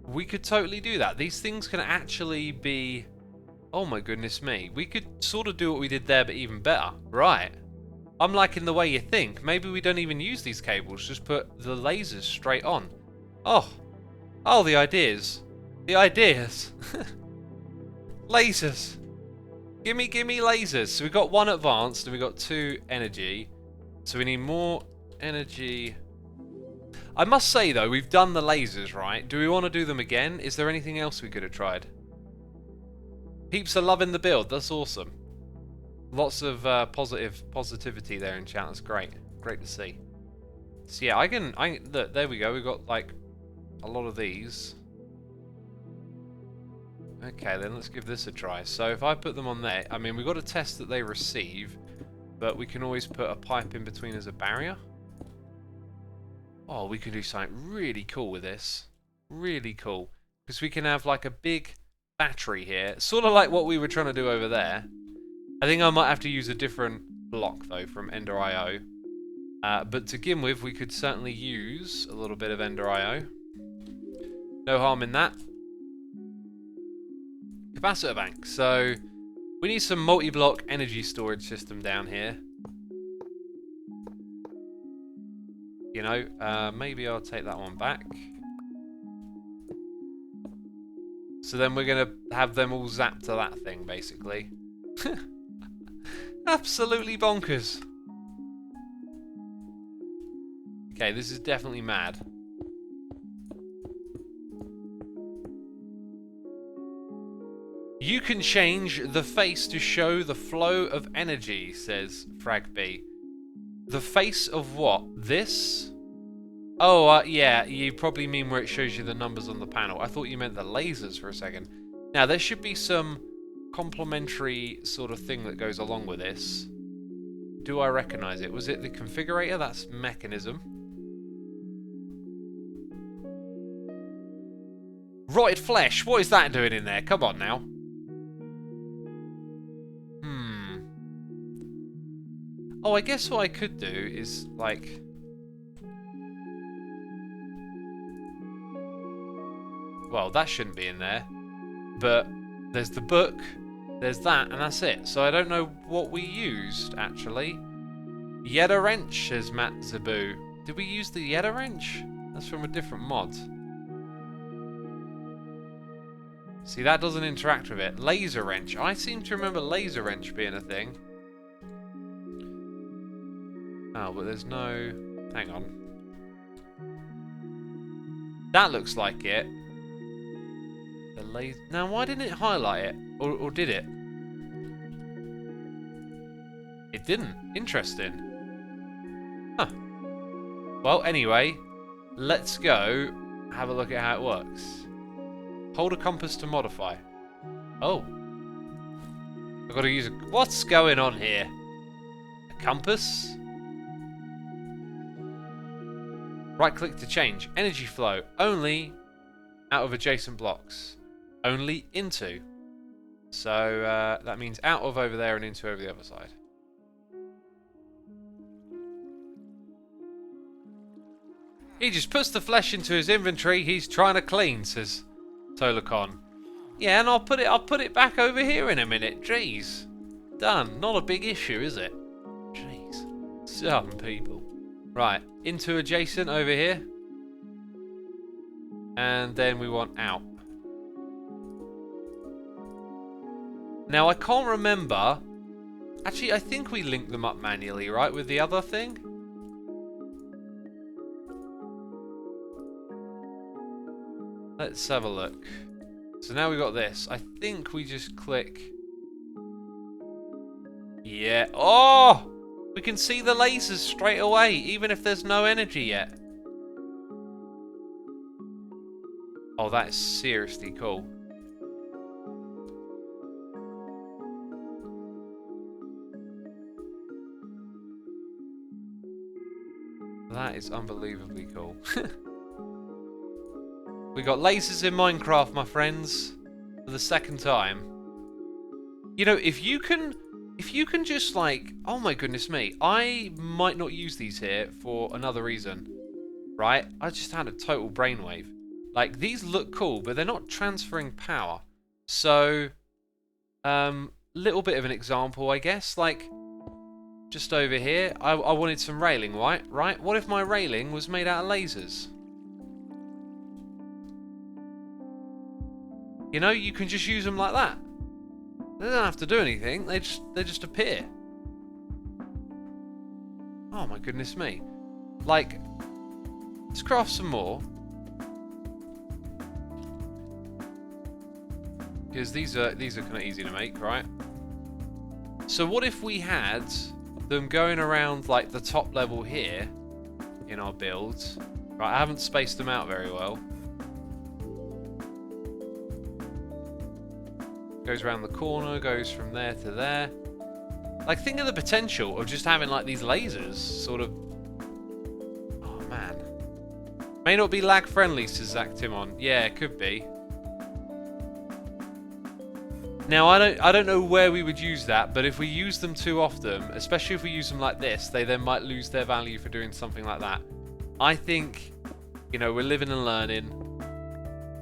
We could totally do that. These things can actually be... Oh my goodness me. We could sort of do what we did there, but even better. Right. I'm liking the way you think. Maybe we don't even use these cables. Just put the lasers straight on. Oh. Oh, the ideas. The ideas. Lasers. Gimme lasers. So we've got 1 advanced and we've got 2 energy. So we need more energy. I must say though, we've done the lasers, right? Do we want to do them again? Is there anything else we could have tried? Peeps are loving the build. That's awesome. Lots of positivity there in chat. That's great. Great to see. So yeah, look, there we go. We've got like a lot of these. Okay, then let's give this a try. So if I put them on there, I mean, we've got to test that they receive, but we can always put a pipe in between as a barrier. Oh, we can do something really cool with this. Really cool. Because we can have like a big battery here. Sort of like what we were trying to do over there. I think I might have to use a different block though from Ender IO. But to begin with, we could certainly use a little bit of Ender IO. No harm in that. Capacitor bank. So we need some multi-block energy storage system down here. You know, maybe I'll take that one back. So then we're going to have them all zapped to that thing, basically. Absolutely bonkers. Okay, this is definitely mad. You can change the face to show the flow of energy, says Fragb. The face of what? This? Oh, yeah, you probably mean where it shows you the numbers on the panel. I thought you meant the lasers for a second. Now, there should be some complementary sort of thing that goes along with this. Do I recognize it? Was it the configurator? That's mechanism. Rotted flesh. What is that doing in there? Come on now. Oh, I guess what I could do is, like... Well, that shouldn't be in there. But there's the book, there's that, and that's it. So I don't know what we used, actually. Yedda wrench, says Matt Zabu. Did we use the Yedda wrench? That's from a different mod. See, that doesn't interact with it. Laser wrench. I seem to remember laser wrench being a thing. Oh, but there's no... Hang on. That looks like it. The laser... Now, why didn't it highlight it? Or did it? It didn't. Interesting. Huh. Well, anyway, let's go have a look at how it works. Hold a compass to modify. Oh. I've got to use a... What's going on here? A compass? Right-click to change. Energy flow. Only out of adjacent blocks. Only into. So that means out of over there and into over the other side. He just puts the flesh into his inventory he's trying to clean, says Tolacon. Yeah, and I'll put it back over here in a minute. Jeez. Done. Not a big issue, is it? Jeez. Some people. Right, into adjacent over here. And then we want out. Now, I can't remember. Actually, I think we linked them up manually, right, with the other thing? Let's have a look. So now we've got this. I think we just click... Yeah. Oh! We can see the lasers straight away, even if there's no energy yet. Oh, that is seriously cool. That is unbelievably cool. We got lasers in Minecraft, my friends. for the second time. You know, if you can just like, oh my goodness me, I might not use these here for another reason, right? I just had a total brainwave. Like, these look cool, but they're not transferring power. So, little bit of an example, I guess. Like, just over here, I wanted some railing, right? What if my railing was made out of lasers? You know, you can just use them like that. They don't have to do anything. They just appear. Oh my goodness me! Like, let's craft some more, because these are kind of easy to make, right? So what if we had them going around like the top level here in our builds? Right, I haven't spaced them out very well. Goes around the corner, goes from there to there. Like, think of the potential of just having like these lasers, sort of. Oh man, may not be lag friendly, says Zach Timon. Yeah, it could be. Now I don't know where we would use that, but if we use them too often, especially if we use them like this, they then might lose their value for doing something like that. I think, you know, we're living and learning.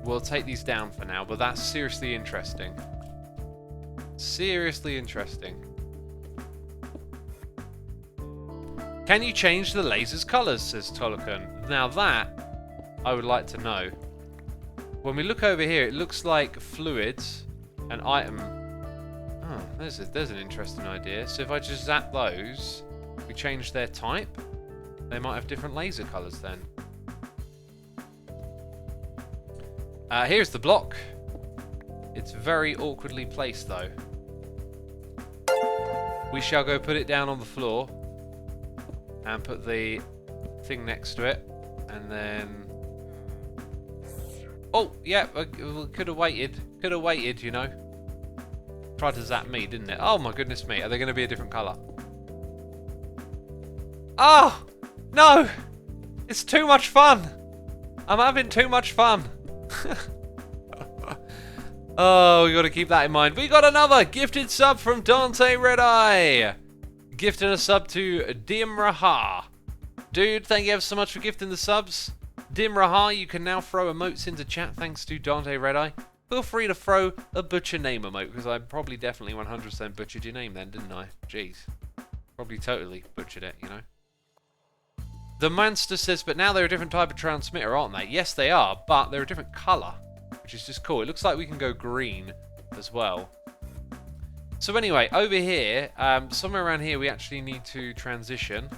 We'll take these down for now, but that's seriously interesting. Seriously interesting. Can you change the laser's colours, says Tolucan. Now that, I would like to know. When we look over here, it looks like fluids, an item. Oh, there's an interesting idea. So if I just zap those, we change their type, they might have different laser colours then. Here's the block. It's very awkwardly placed though. We shall go put it down on the floor and put the thing next to it, and then... Oh, yeah, could have waited. Could have waited, you know. Tried to zap me, didn't it? Oh my goodness me, are they going to be a different colour? Oh! No! It's too much fun! I'm having too much fun! Oh, we got to keep that in mind. We got another gifted sub from Dante Redeye. Gifting a sub to Dimraha. Dude, thank you ever so much for gifting the subs. Dimraha, you can now throw emotes into chat thanks to Dante Redeye. Feel free to throw a butcher name emote, because I probably definitely 100% butchered your name then, didn't I? Jeez. Probably totally butchered it, you know. The Manster says, but now they're a different type of transmitter, aren't they? Yes, they are, but they're a different colour, which is just cool. It looks like we can go green as well. So anyway, over here, somewhere around here, we actually need to transition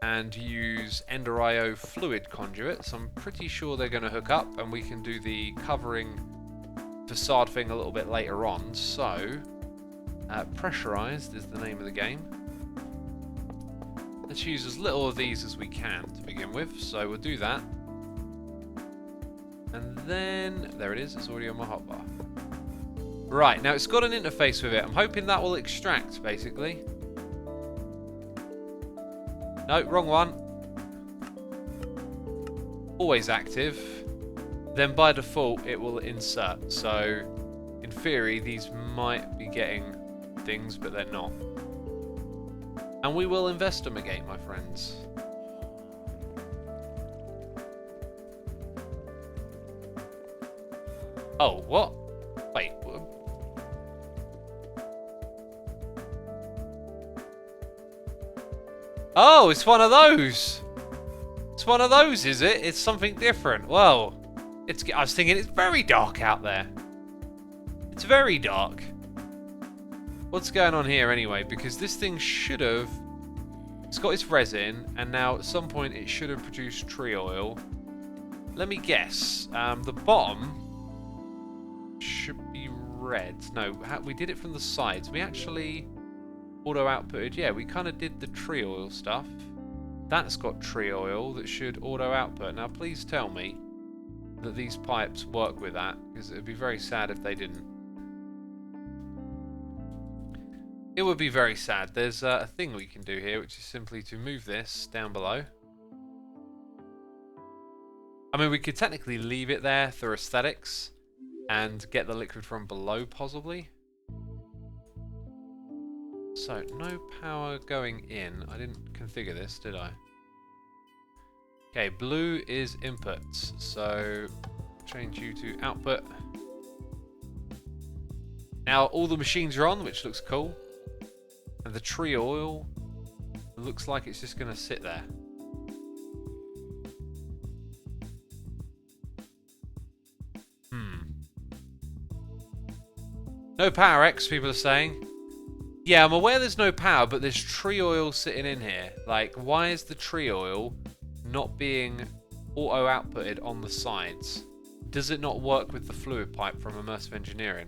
and use Ender IO fluid conduit. So I'm pretty sure they're going to hook up, and we can do the covering facade thing a little bit later on. So, pressurized is the name of the game. Let's use as little of these as we can to begin with. So we'll do that. And then, there it is, it's already on my hotbar. Right, now it's got an interface with it. I'm hoping that will extract, basically. No, wrong one. Always active. Then by default, it will insert. So, in theory, these might be getting things, but they're not. And we will investigate, my friends. Oh, what? Wait. Oh, it's one of those. It's one of those, is it? It's something different. Well, I was thinking it's very dark out there. It's very dark. What's going on here anyway? Because this thing should have... It's got its resin, and now at some point it should have produced tree oil. Let me guess. The bottom should be red. No, we did it from the sides. We actually auto-outputted. Yeah, we kind of did the tree oil stuff. That's got tree oil that should auto-output. Now, please tell me that these pipes work with that, because it would be very sad if they didn't. It would be very sad. There's a thing we can do here, which is simply to move this down below. I mean, we could technically leave it there for aesthetics, and get the liquid from below, possibly. So, no power going in. I didn't configure this, did I? Okay, blue is inputs, so change you to output. Now all the machines are on, which looks cool. And the tree oil looks like it's just going to sit there. No power X, people are saying. Yeah, I'm aware there's no power, but there's tree oil sitting in here. Like, why is the tree oil not being auto-outputted on the sides? Does it not work with the fluid pipe from Immersive Engineering?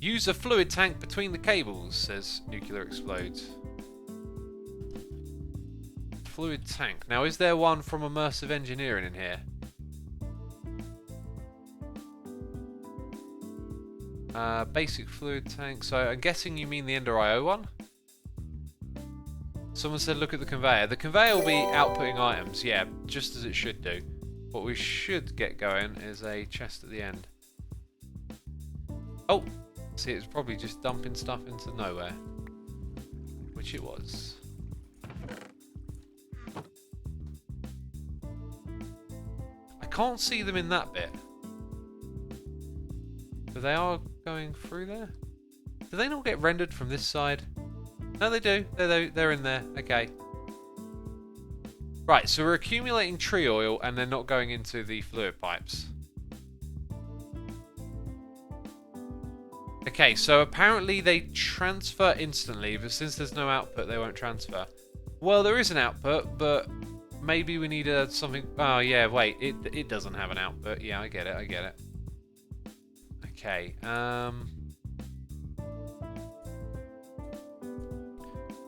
Use a fluid tank between the cables, says Nuclear Explodes. Fluid tank. Now, is there one from Immersive Engineering in here? Basic fluid tank. So I'm guessing you mean the Ender IO one? Someone said look at the conveyor. The conveyor will be outputting items, yeah, just as it should do. What we should get going is a chest at the end. Oh! See, it's probably just dumping stuff into nowhere. Which it was. I can't see them in that bit. But they are going through there? Do they not get rendered from this side? No, they do. They're in there. Okay. Right, so we're accumulating tree oil and they're not going into the fluid pipes. Okay, so apparently they transfer instantly, but since there's no output, they won't transfer. Well, there is an output, but maybe we need something... Oh, yeah, wait. It doesn't have an output. Yeah, I get it. Okay,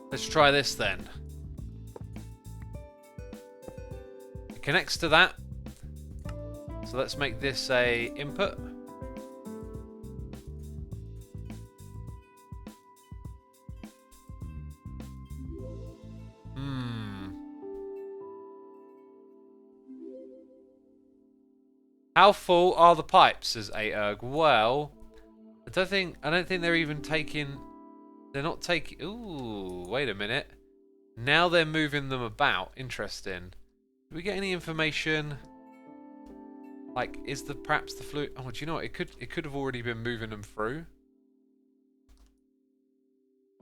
let's try this then. It connects to that. So let's make this a input. How full are the pipes, says AERG. Well, I don't think they're even taking... They're not taking... Ooh, wait a minute. Now they're moving them about. Interesting. Do we get any information? Like, is perhaps the fluid... Oh, do you know what? It could have already been moving them through.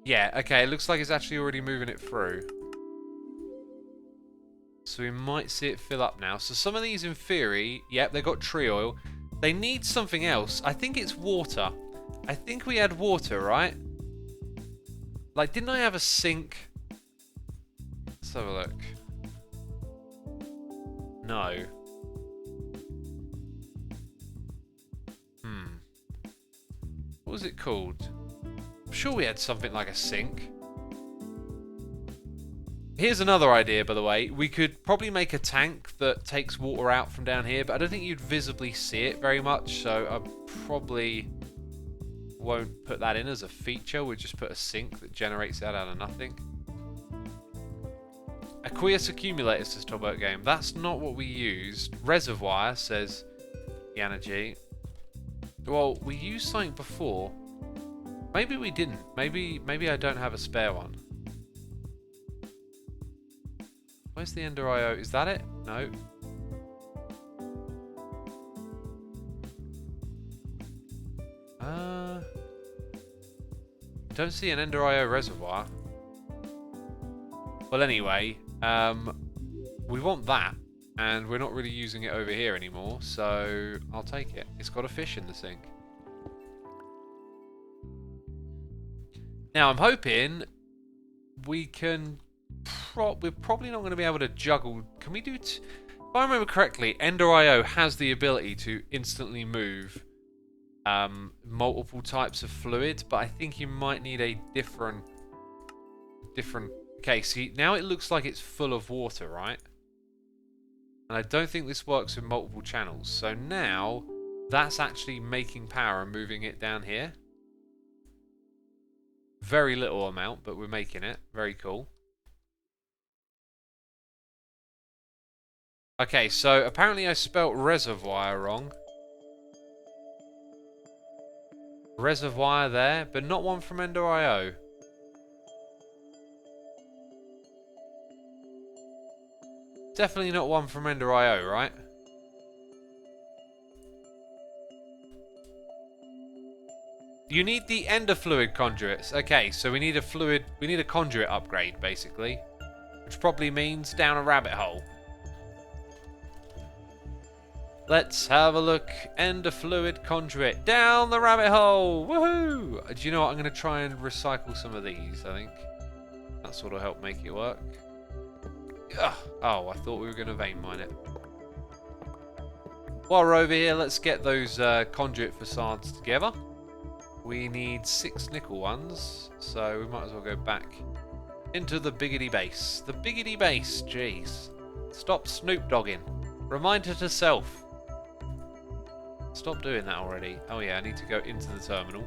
Yeah, okay. It looks like it's actually already moving it through. So we might see it fill up now. So some of these, in theory, yep, they've got tree oil. They need something else. I think it's water. I think we had water, right? Like, didn't I have a sink? Let's have a look. No. What was it called? I'm sure we had something like a sink. Here's another idea, by the way. We could probably make a tank that takes water out from down here, but I don't think you'd visibly see it very much, so I probably won't put that in as a feature. We'll just put a sink that generates that out of nothing. Aqueous accumulator, says Tobert Game. That's not what we used. Reservoir, says Yanaji. Well, we used something before. Maybe we didn't. Maybe I don't have a spare one. Where's the Ender IO? Is that it? No. Don't see an Ender IO reservoir. Well, anyway, we want that, and we're not really using it over here anymore, so I'll take it. It's got a fish in the sink. Now, I'm hoping we can... we're probably not going to be able to juggle... Can we do... If I remember correctly, Ender IO has the ability to instantly move multiple types of fluid, but I think you might need a different... Okay, see, now it looks like it's full of water, right? And I don't think this works with multiple channels. So now, that's actually making power and moving it down here. Very little amount, but we're making it. Very cool. Okay, so apparently I spelt reservoir wrong. Reservoir there, but not one from Ender.io. Definitely not one from Ender.io, right? You need the Ender fluid conduits. Okay, so we need a conduit upgrade, basically. Which probably means down a rabbit hole. Let's have a look. Ender fluid conduit. Down the rabbit hole! Woohoo! Do you know what? I'm going to try and recycle some of these, I think. That sort of help make it work. Ugh. Oh, I thought we were going to vein mine it. While we're over here, let's get those conduit facades together. We need 6 nickel ones, so we might as well go back into the biggity base. The biggity base, jeez. Stop Snoop Dogging. Reminder to self. Stop doing that already. Oh yeah, I need to go into the terminal.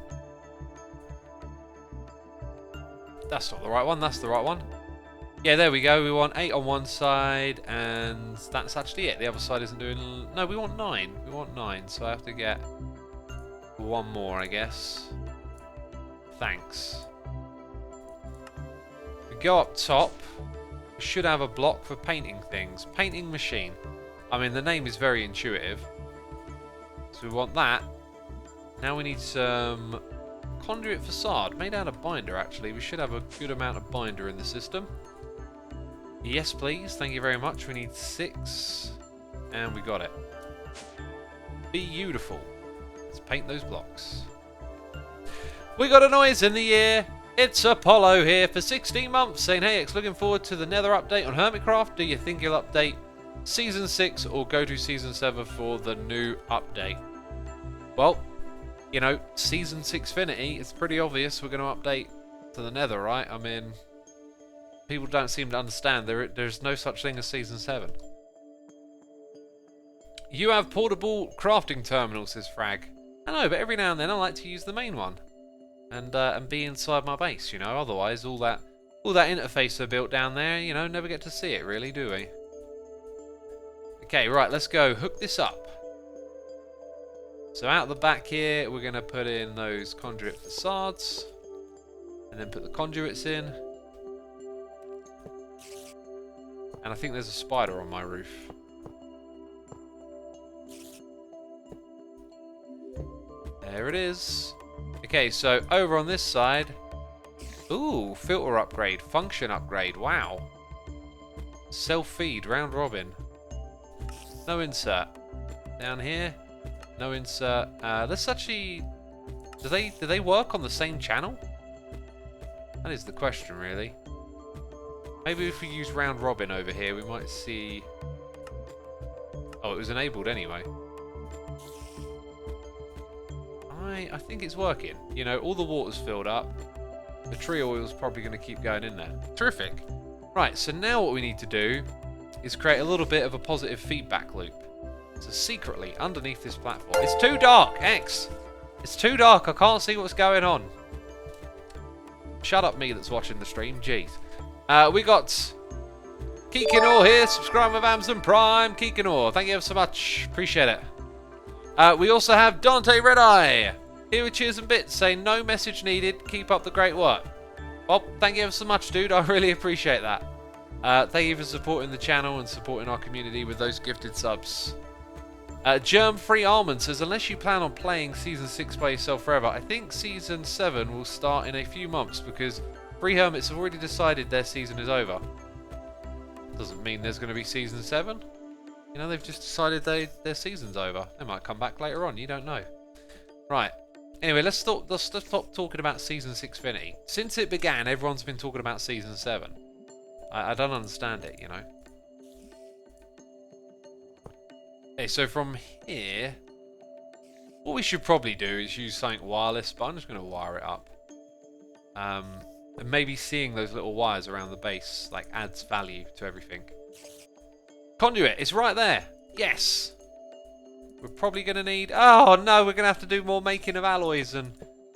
That's not the right one, that's the right one. Yeah, there we go. We want 8 on one side, and that's actually it. The other side isn't doing... No, we want 9. We want 9, so I have to get 1 more, I guess. Thanks. We go up top. We should have a block for painting things. Painting machine. I mean, the name is very intuitive. So we want that. Now we need some conduit facade. Made out of binder, actually. We should have a good amount of binder in the system. Yes, please. Thank you very much. We need 6. And we got it. Beautiful. Let's paint those blocks. We got a noise in the ear. It's Apollo here for 16 months saying, hey, X, looking forward to the Nether update on Hermitcraft. Do you think you'll update Season 6 or go to Season 7 for the new update? Well, you know, Season 6finity, it's pretty obvious we're going to update to the Nether, right? I mean, people don't seem to understand there's no such thing as Season 7. You have portable crafting terminals, says Frag. I know, but every now and then I like to use the main one. And be inside my base, you know. Otherwise, all that interface I built down there, you know, never get to see it, really, do we? Okay, right, let's go hook this up. So out the back here, we're going to put in those conduit facades. And then put the conduits in. And I think there's a spider on my roof. There it is. Okay, so over on this side. Ooh, filter upgrade, function upgrade, wow. Self-feed, round robin. No insert. Down here, no insert. Let's actually... Do they work on the same channel? That is the question, really. Maybe if we use round robin over here, we might see... Oh, it was enabled anyway. I think it's working. You know, all the water's filled up. The tree oil's probably going to keep going in there. Terrific. Right, so now what we need to do is create a little bit of a positive feedback loop. So secretly, underneath this platform... It's too dark, X! It's too dark, I can't see what's going on. Shut up, me that's watching the stream, jeez. We got Keekinor here, subscribe with Amazon Prime. Keekinor, thank you ever so much, appreciate it. We also have Dante Redeye here with cheers and bits saying no message needed, keep up the great work. Well, thank you ever so much, dude, I really appreciate that. Thank you for supporting the channel and supporting our community with those gifted subs. Germ-free Almond says, unless you plan on playing Season 6 by yourself forever, I think Season 7 will start in a few months because Free Hermits have already decided their season is over. Doesn't mean there's going to be Season 7. You know, they've just decided their season's over. They might come back later on, you don't know. Right. Anyway, let's stop talking about Season 6finity. Since it began, everyone's been talking about Season 7. I don't understand it, you know. Okay, so from here, what we should probably do is use something wireless, but I'm just going to wire it up. And maybe seeing those little wires around the base, like, adds value to everything. Conduit, it's right there. Yes. We're probably going to need... Oh, no, we're going to have to do more making of alloys and...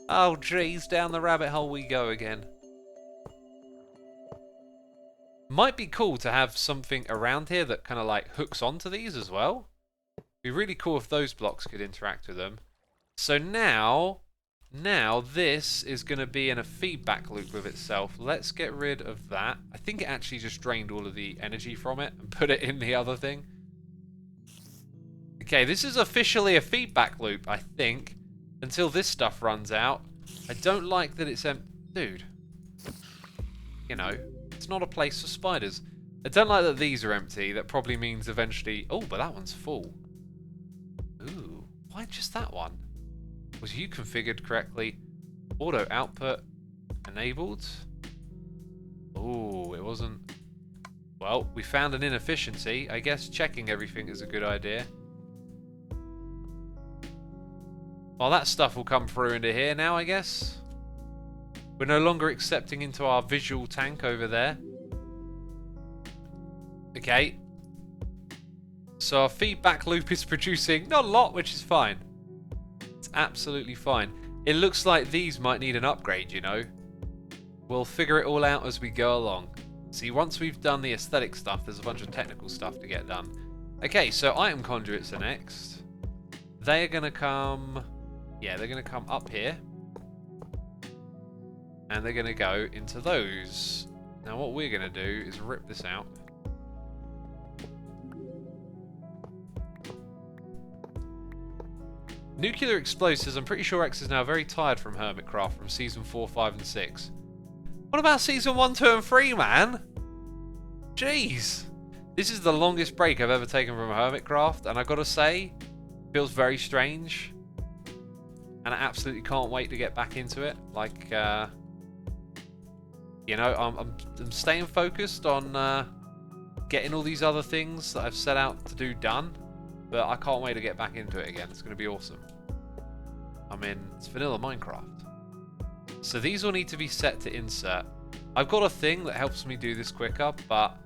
Oh, jeez, down the rabbit hole we go again. Might be cool to have something around here that kind of, like, hooks onto these as well. It'd be really cool if those blocks could interact with them. So now, Now, this is going to be in a feedback loop with itself. Let's get rid of that. I think it actually just drained all of the energy from it and put it in the other thing. Okay, this is officially a feedback loop, I think, until this stuff runs out. I don't like that it's dude. You know, it's not a place for spiders. I don't like that these are empty. That probably means eventually... Oh, but that one's full. Ooh, why just that one? Was you configured correctly? Auto output enabled? Oh, it wasn't. Well, we found an inefficiency. I guess checking everything is a good idea. Well, that stuff will come through into here now, I guess. We're no longer accepting into our visual tank over there. Okay. So our feedback loop is producing not a lot, which is fine. It's absolutely fine. It looks like these might need an upgrade, you know. We'll figure it all out as we go along. See, once we've done the aesthetic stuff, there's a bunch of technical stuff to get done. Okay, so item conduits are next. They are going to come... Yeah, they're going to come up here. And they're going to go into those. Now what we're going to do is rip this out. Nuclear explosives. I'm pretty sure X is now very tired from Hermitcraft from Season 4, 5 and 6. What about Season 1, 2 and 3, man? Jeez. This is the longest break I've ever taken from Hermitcraft, and I gotta say, it feels very strange. And I absolutely can't wait to get back into it. Like, you know, I'm staying focused on getting all these other things that I've set out to do done. But I can't wait to get back into it again. It's going to be awesome. I mean, it's vanilla Minecraft. So these all need to be set to insert. I've got a thing that helps me do this quicker, but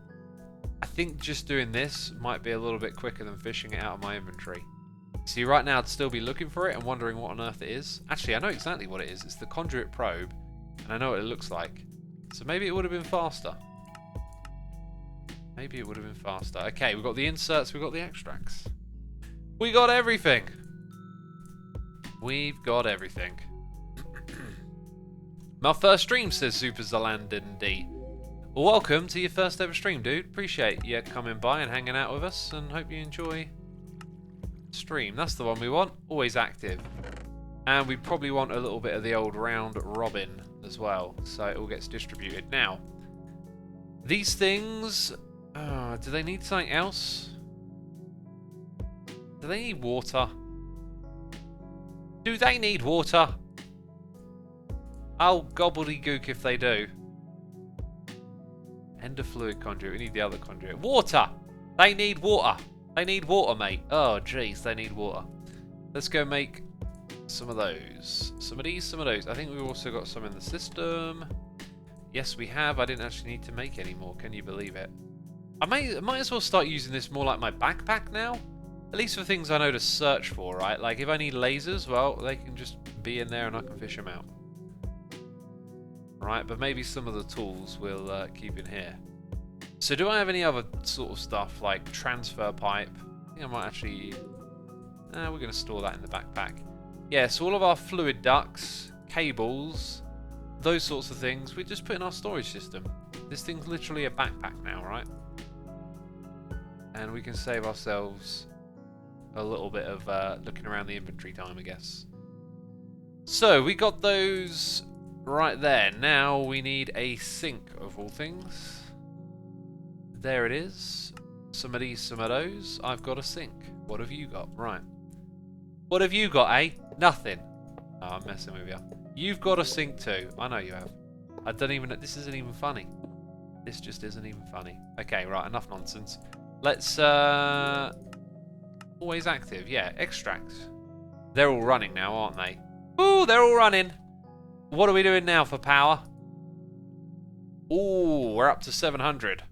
I think just doing this might be a little bit quicker than fishing it out of my inventory. See, right now I'd still be looking for it and wondering what on earth it is. Actually, I know exactly what it is. It's the Conduit probe, and I know what it looks like. So maybe it would have been faster. Maybe it would have been faster. Okay, we've got the inserts, we've got the extracts. We got everything. We've got everything. My first stream, says Super Zalandin D. Well, welcome to your first ever stream, dude. Appreciate you coming by and hanging out with us, and hope you enjoy the stream. That's the one we want. Always active. And we probably want a little bit of the old round robin as well, so it all gets distributed. Now, these things... do they need something else? Do they need water? Do they need water? Oh, gobbledygook if they do. Ender fluid conduit. We need the other conduit. Water! They need water. They need water, mate. Oh, jeez, they need water. Let's go make some of those. Some of these, some of those. I think we've also got some in the system. Yes, we have. I didn't actually need to make any more. Can you believe it? I might as well start using this more like my backpack now. At least for things I know to search for, right? Like, if I need lasers, well, they can just be in there and I can fish them out. Right, but maybe some of the tools we'll keep in here. So do I have any other sort of stuff, like transfer pipe? I think I might actually... we're going to store that in the backpack. Yeah, so all of our fluid ducts, cables, those sorts of things, we just put in our storage system. This thing's literally a backpack now, right? And we can save ourselves a little bit of looking around the inventory time, I guess. So we got those right there. Now we need a sink of all things. There it is. Some of these, some of those. I've got a sink. What have you got? Right. What have you got, eh? Nothing. Oh, I'm messing with you. You've got a sink too. I know you have. I don't even... This isn't even funny. This just isn't even funny. Okay, right. Enough nonsense. Let's... Always active. Yeah, extract. They're all running now, aren't they? Ooh, they're all running. What are we doing now for power? Ooh, we're up to 700.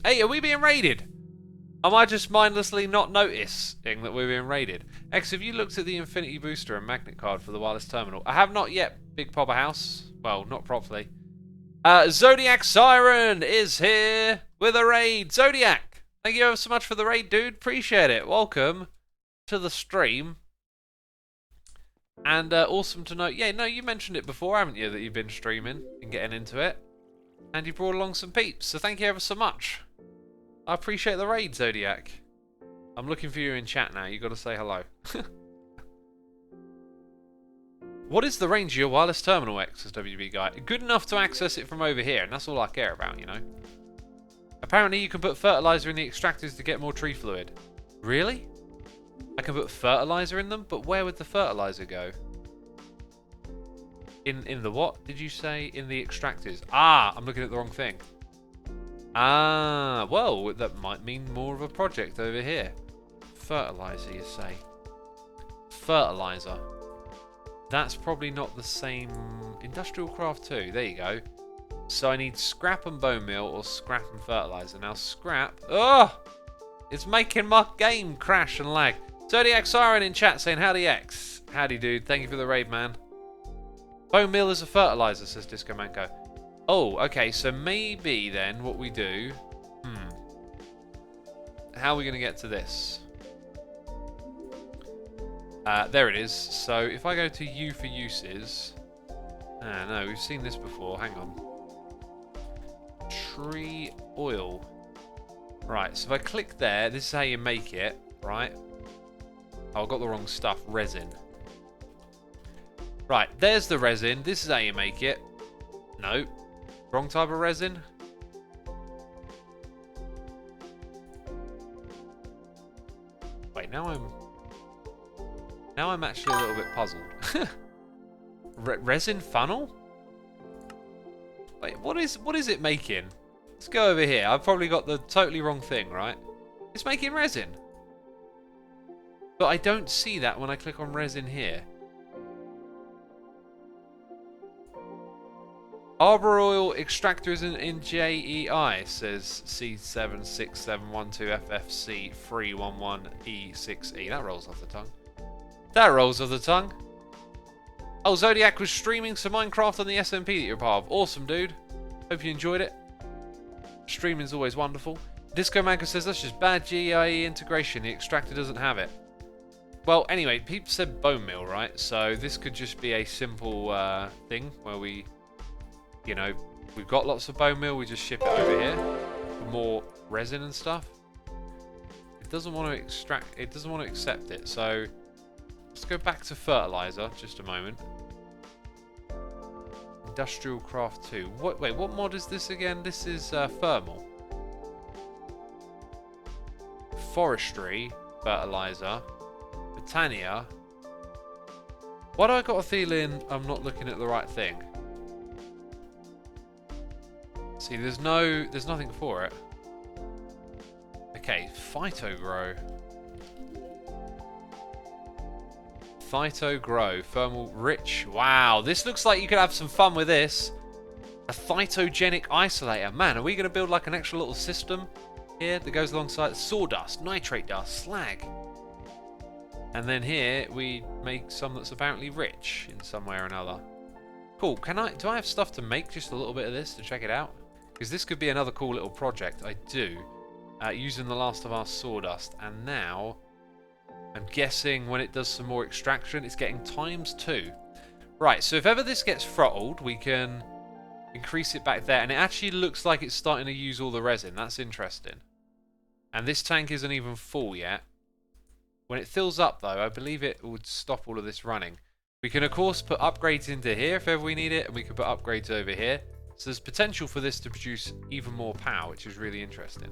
Hey, are we being raided? Am I just mindlessly not noticing that we're being raided? X, have you looked at the Infinity Booster and Magnet Card for the wireless terminal? I have not yet, Big Popper House. Well, not properly. Zodiac Siren is here with a raid. Zodiac, thank you ever so much for the raid, dude. Appreciate it. Welcome to the stream. And awesome to know. Yeah, no, you mentioned it before, haven't you, that you've been streaming and getting into it. And you brought along some peeps, so thank you ever so much. I appreciate the raid, Zodiac. I'm looking for you in chat now. You've got to say hello. What is the range of your wireless terminal, X, says WB Guy? Good enough to access it from over here, and that's all I care about, you know. Apparently you can put fertilizer in the extractors to get more tree fluid. Really? I can put fertilizer in them? But where would the fertilizer go? In the what, did you say? In the extractors. Ah, I'm looking at the wrong thing. Ah, well, that might mean more of a project over here. Fertilizer, you say? Fertilizer. That's probably not the same. Industrial craft 2, there you go. So I need scrap and bone meal or scrap and fertilizer. Now scrap, oh, it's making my game crash and lag. Zodiac Siren in chat saying howdy X. Howdy dude, thank you for the raid, man. Bone meal is a fertilizer, says Disco Manco. Oh, okay, so maybe then what we do, how are we going to get to this? There it is. So if I go to U for uses, no, we've seen this before. Hang on. Tree oil. Right, so if I click there, this is how you make it, right? Oh, I got the wrong stuff. Resin. Right, there's the resin. This is how you make it. No. Wrong type of resin. Wait, now I'm actually a little bit puzzled. Resin funnel? Wait, what is it making? Let's go over here. I've probably got the totally wrong thing, right? It's making resin. But I don't see that when I click on resin here. Arbor oil extractors in JEI, says C76712FFC311E6E. That rolls off the tongue. That rolls off the tongue. Oh, Zodiac was streaming some Minecraft on the SMP that you're part of. Awesome, dude. Hope you enjoyed it. Streaming's always wonderful. Disco Manco says that's just bad GIE integration. The extractor doesn't have it. Well, anyway, people said bone meal, right? So this could just be a simple thing where we, you know, we've got lots of bone meal. We just ship it over here for more resin and stuff. It doesn't want to extract. It doesn't want to accept it. So let's go back to fertilizer. Just a moment. Industrial Craft 2. Wait, what mod is this again? This is thermal. Forestry, fertilizer, Botania. Why do I got a feeling I'm not looking at the right thing? See, there's nothing for it. Okay, Phytogrow. Phytogrow, thermal rich. Wow, this looks like you could have some fun with this. A phytogenic isolator. Man, are we going to build like an extra little system here that goes alongside sawdust, nitrate dust, slag? And then here we make some that's apparently rich in some way or another. Cool. Do I have stuff to make just a little bit of this to check it out? Because this could be another cool little project. I do. Using the last of our sawdust. And now I'm guessing when it does some more extraction, it's getting ×2. Right, so if ever this gets throttled, we can increase it back there. And it actually looks like it's starting to use all the resin. That's interesting. And this tank isn't even full yet. When it fills up, though, I believe it would stop all of this running. We can, of course, put upgrades into here if ever we need it. And we can put upgrades over here. So there's potential for this to produce even more power, which is really interesting.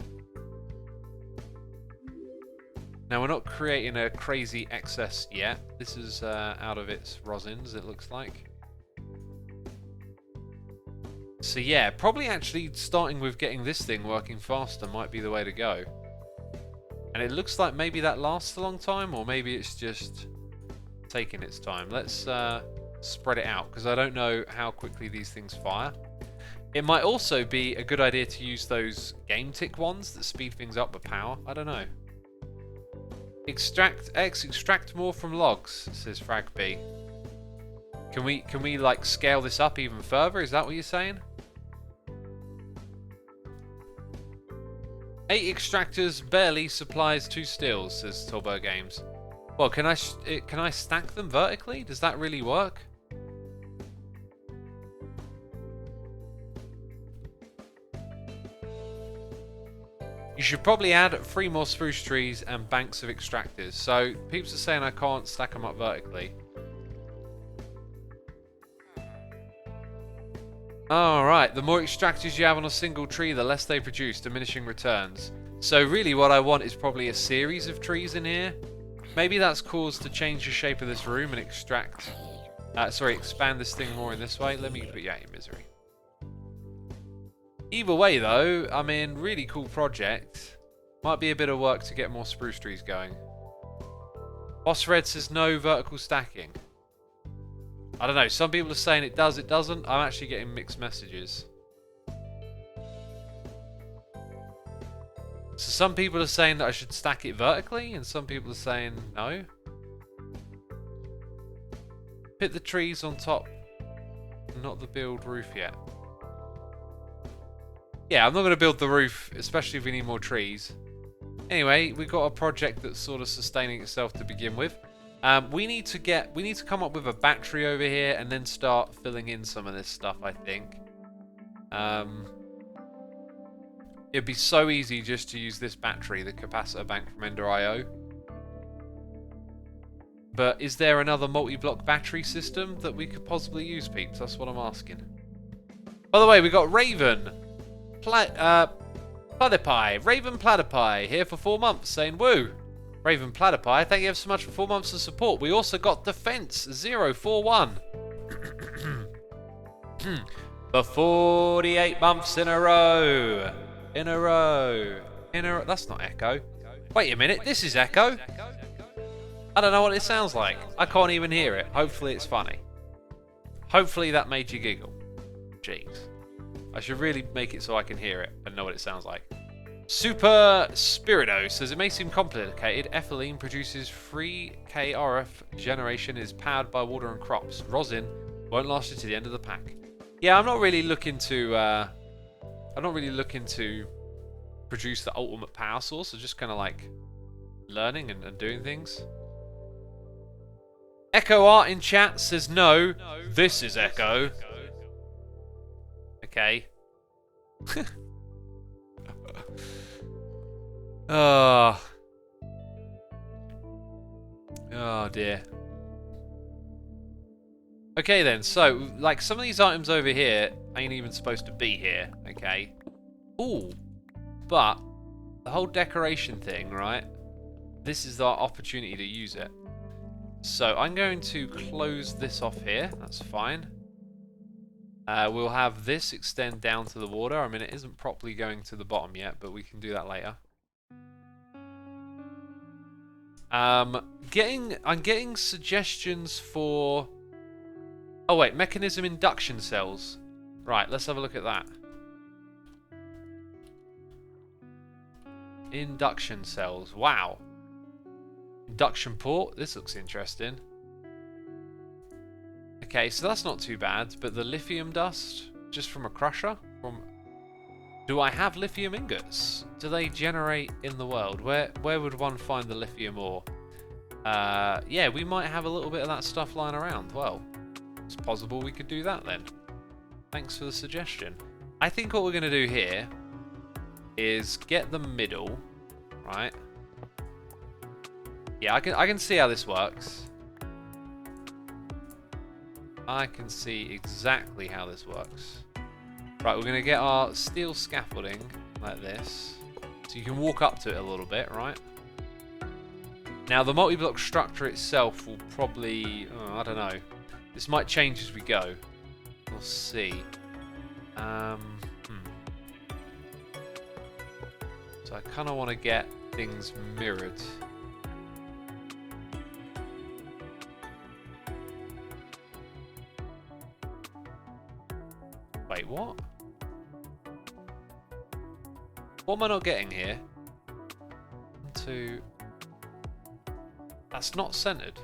Now, we're not creating a crazy excess yet. This is out of its rosins, it looks like. So yeah, probably actually starting with getting this thing working faster might be the way to go. And it looks like maybe that lasts a long time, or maybe it's just taking its time. Let's spread it out, because I don't know how quickly these things fire. It might also be a good idea to use those game tick ones that speed things up with power. I don't know. Extract more from logs, says Frag B. Can we like scale this up even further? Is that what you're saying? 8 extractors barely supplies 2 steels, says Turbo Games. Well, can I stack them vertically? Does that really work? You should probably add 3 more spruce trees and banks of extractors. So, peeps are saying I can't stack them up vertically. Alright, the more extractors you have on a single tree, the less they produce, diminishing returns. So really what I want is probably a series of trees in here. Maybe that's caused to change the shape of this room and expand this thing more in this way. Let me put you out of your misery. Either way though, I mean, really cool project. Might be a bit of work to get more spruce trees going. Boss Red says no vertical stacking. I don't know, some people are saying it does, it doesn't. I'm actually getting mixed messages. So some people are saying that I should stack it vertically, and some people are saying no. Put the trees on top, not the build roof yet. Yeah, I'm not going to build the roof, especially if we need more trees. Anyway, we've got a project that's sort of sustaining itself to begin with. We need to come up with a battery over here and then start filling in some of this stuff, I think. It'd be so easy just to use this battery, the capacitor bank from Ender.io. But is there another multi-block battery system that we could possibly use, peeps? That's what I'm asking. By the way, we got Raven Platypi. Raven Platypi here for 4 months saying woo. Raven Platypi, thank you ever so much for 4 months of support. We also got Defense 041. For 48 months in a row. That's not Echo. Wait a minute, this is Echo. I don't know what it sounds like. I can't even hear it. Hopefully it's funny. Hopefully that made you giggle. Jeez. I should really make it so I can hear it and know what it sounds like. Super Spirito says it may seem complicated. Ethylene produces 3 KRF generation, is powered by water and crops. Rosin won't last you to the end of the pack. Yeah, I'm not really looking to produce the ultimate power source. I'm just kind of like learning and doing things. Echo Art in chat says no. This is Echo. Okay. Oh dear. Okay then, so like some of these items over here ain't even supposed to be here, okay? Ooh, but the whole decoration thing, right? This is our opportunity to use it. So I'm going to close this off here, that's fine. We'll have this extend down to the water. I mean, it isn't properly going to the bottom yet, but we can do that later. I'm getting suggestions for... Oh wait, mechanism induction cells. Right, let's have a look at that. Induction cells, wow. Induction port, this looks interesting. Okay, so that's not too bad, but the lithium dust, just from a crusher? Do I have lithium ingots? Do they generate in the world? Where would one find the lithium ore? Yeah, we might have a little bit of that stuff lying around. Well, it's possible we could do that then. Thanks for the suggestion. I think what we're going to do here is get the middle, right? Yeah, I can see how this works. I can see exactly how this works. Right, we're going to get our steel scaffolding like this. So you can walk up to it a little bit, right? Now the multi-block structure itself will probably... Oh, I don't know. This might change as we go. We'll see. So I kind of want to get things mirrored. Wait, what? What am I not getting here? 1, 2... That's not centered.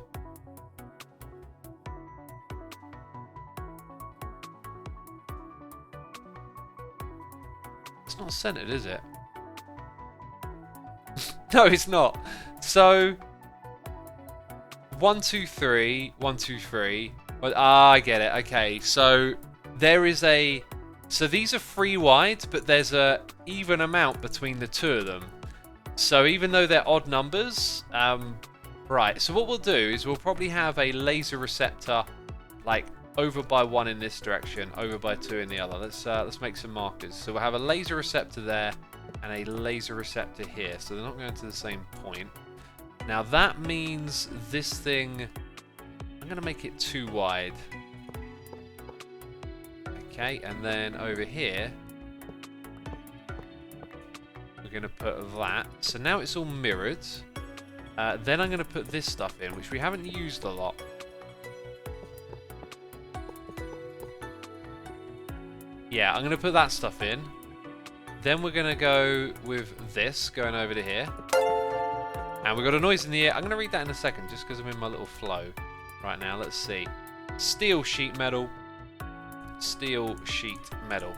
It's not centered, is it? No, it's not. So... 1, 2, 3, 1, 2, 3. I get it. Okay, so there is a... So these are 3 wide, but there's a even amount between the 2 of them. So even though they're odd numbers, right. So what we'll do is we'll probably have a laser receptor, like over by 1 in this direction, over by 2 in the other. Let's make some markers. So we'll have a laser receptor there and a laser receptor here. So they're not going to the same point. Now that means this thing, I'm going to make it 2 wide. Okay, and then over here, we're going to put that. So now it's all mirrored. Then I'm going to put this stuff in, which we haven't used a lot. Yeah, I'm going to put that stuff in. Then we're going to go with this, going over to here. And we've got a noise in the air. I'm going to read that in a second, just because I'm in my little flow right now. Let's see. Steel sheet metal. Steel sheet metal.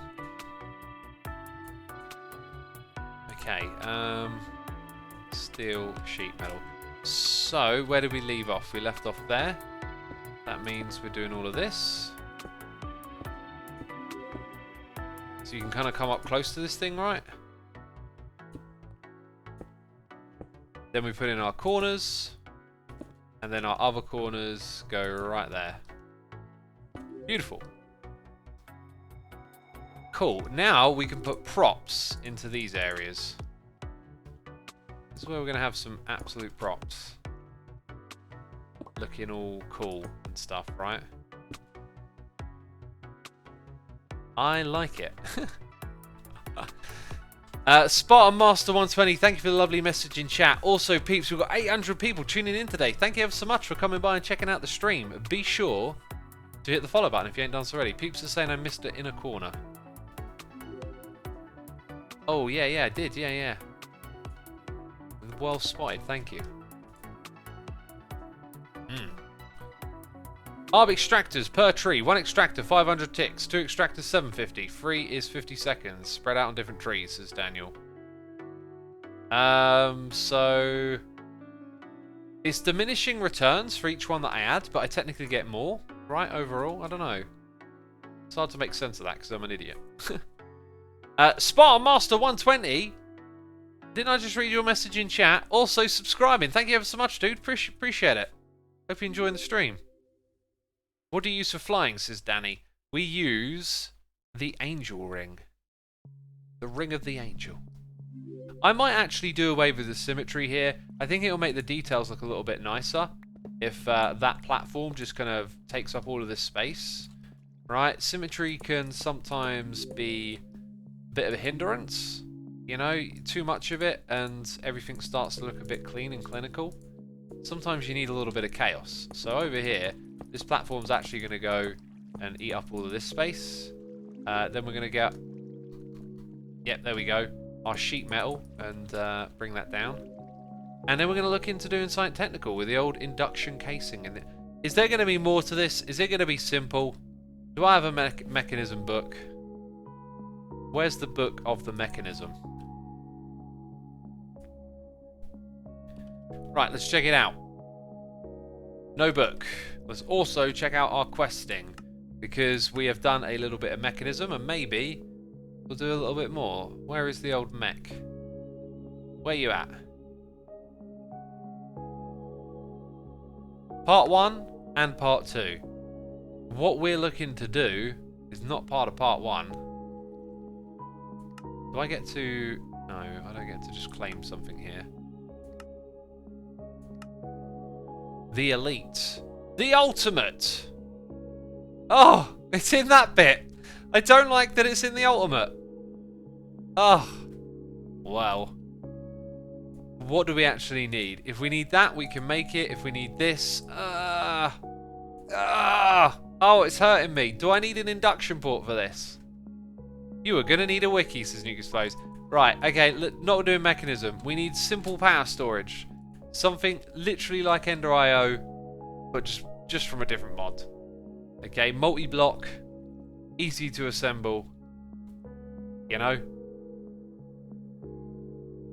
Okay. Steel sheet metal. So, where did we leave off? We left off there. That means we're doing all of this. So you can kind of come up close to this thing, right? Then we put in our corners. And then our other corners go right there. Beautiful. Cool. Now we can put props into these areas. This is where we're going to have some absolute props. Looking all cool and stuff, right? I like it. Spartan Master 120, thank you for the lovely message in chat. Also, peeps, we've got 800 people tuning in today. Thank you ever so much for coming by and checking out the stream. Be sure to hit the follow button if you ain't done so already. Peeps are saying I missed it in a corner. Oh, yeah, I did. Yeah. Well spotted, thank you. Arb extractors per tree. 1 extractor, 500 ticks. 2 extractors, 750. 3 is 50 seconds. Spread out on different trees, says Daniel. So... It's diminishing returns for each one that I add, but I technically get more, right, overall? I don't know. It's hard to make sense of that, because I'm an idiot. Spartan Master 120. Didn't I just read your message in chat? Also subscribing. Thank you ever so much, dude. Appreciate it. Hope you're enjoying the stream. What do you use for flying, says Danny. We use the angel ring. The ring of the angel. I might actually do away with the symmetry here. I think it'll make the details look a little bit nicer if that platform just kind of takes up all of this space. Right? Symmetry can sometimes be a bit of a hindrance. You know, too much of it and everything starts to look a bit clean and clinical. Sometimes you need a little bit of chaos. So over here, this platform's actually going to go and eat up all of this space. Then we're going to get... Yep, there we go. Our sheet metal and bring that down. And then we're going to look into doing something technical with the old induction casing. And is there going to be more to this? Is it going to be simple? Do I have a mechanism book? Where's the book of the mechanism? Right, let's check it out. No book. Let's also check out our questing, because we have done a little bit of mechanism and maybe we'll do a little bit more. Where is the old mech? Where you at? Part 1 and Part 2. What we're looking to do is not part of Part 1. Do I get to... No, I don't get to just claim something here. The elite. The ultimate! Oh, it's in that bit. I don't like that it's in the ultimate. Oh, well. What do we actually need? If we need that, we can make it. If we need this... Oh, it's hurting me. Do I need an induction port for this? You are going to need a wiki, says Nucleus Flows. Right, okay, not doing mechanism. We need simple power storage. Something literally like Ender IO, but just from a different mod. Okay, multi-block, easy to assemble, you know?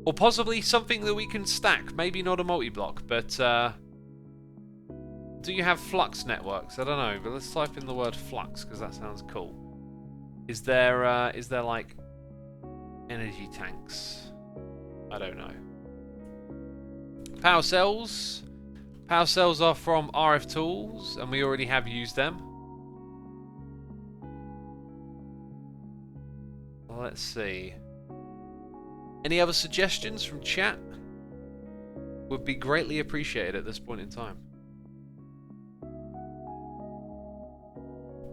Or possibly something that we can stack. Maybe not a multi-block, but Do you have flux networks? I don't know, but let's type in the word flux because that sounds cool. Is there like energy tanks? I don't know. Power cells. Power cells are from RF Tools, and we already have used them. Let's see. Any other suggestions from chat? Would be greatly appreciated at this point in time.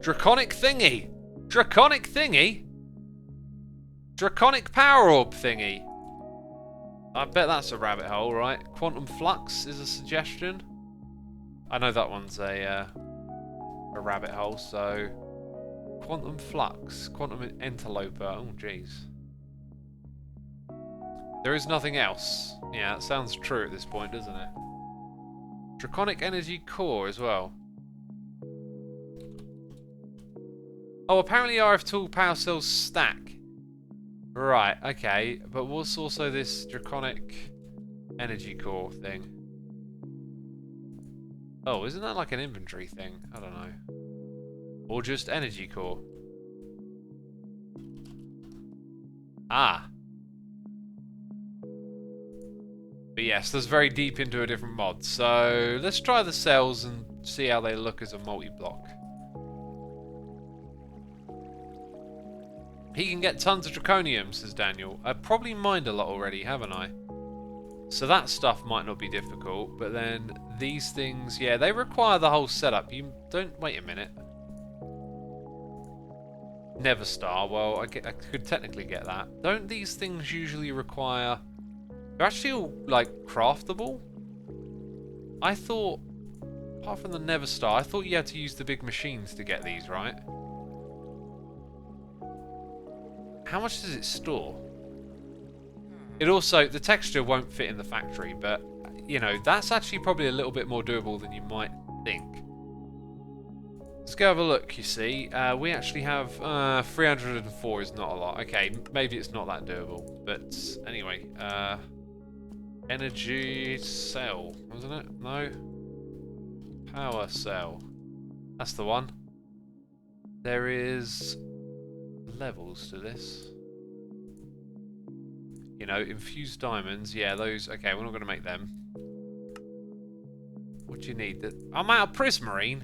Draconic thingy! Draconic thingy? Draconic power orb thingy. I bet that's a rabbit hole, right? Quantum flux is a suggestion. I know that one's a rabbit hole, so... Quantum flux. Quantum interloper. Oh, jeez. There is nothing else. Yeah, that sounds true at this point, doesn't it? Draconic energy core as well. Oh, apparently RF tool power cells stack. Right, okay. But what's also this draconic energy core thing? Oh, isn't that like an inventory thing? I don't know. Or just energy core? Ah. But yes, that's very deep into a different mod. So let's try the cells and see how they look as a multi-block. He can get tons of draconium, says Daniel. I've probably mined a lot already, haven't I? So that stuff might not be difficult, but then these things, yeah, they require the whole setup. You don't, wait a minute. Never star, well, I could technically get that. Don't these things usually require... They're actually all, like, craftable? I thought, apart from the Never Star, I thought you had to use the big machines to get these, right? How much does it store? It also, the texture won't fit in the factory, but, you know, that's actually probably a little bit more doable than you might think. Let's go have a look, you see. We actually have 304 is not a lot. Okay, maybe it's not that doable. But anyway, energy cell, wasn't it? No. Power cell. That's the one. There is levels to this. You know, infused diamonds. Yeah, those. Okay, we're not going to make them. What do you need? I'm out of prismarine.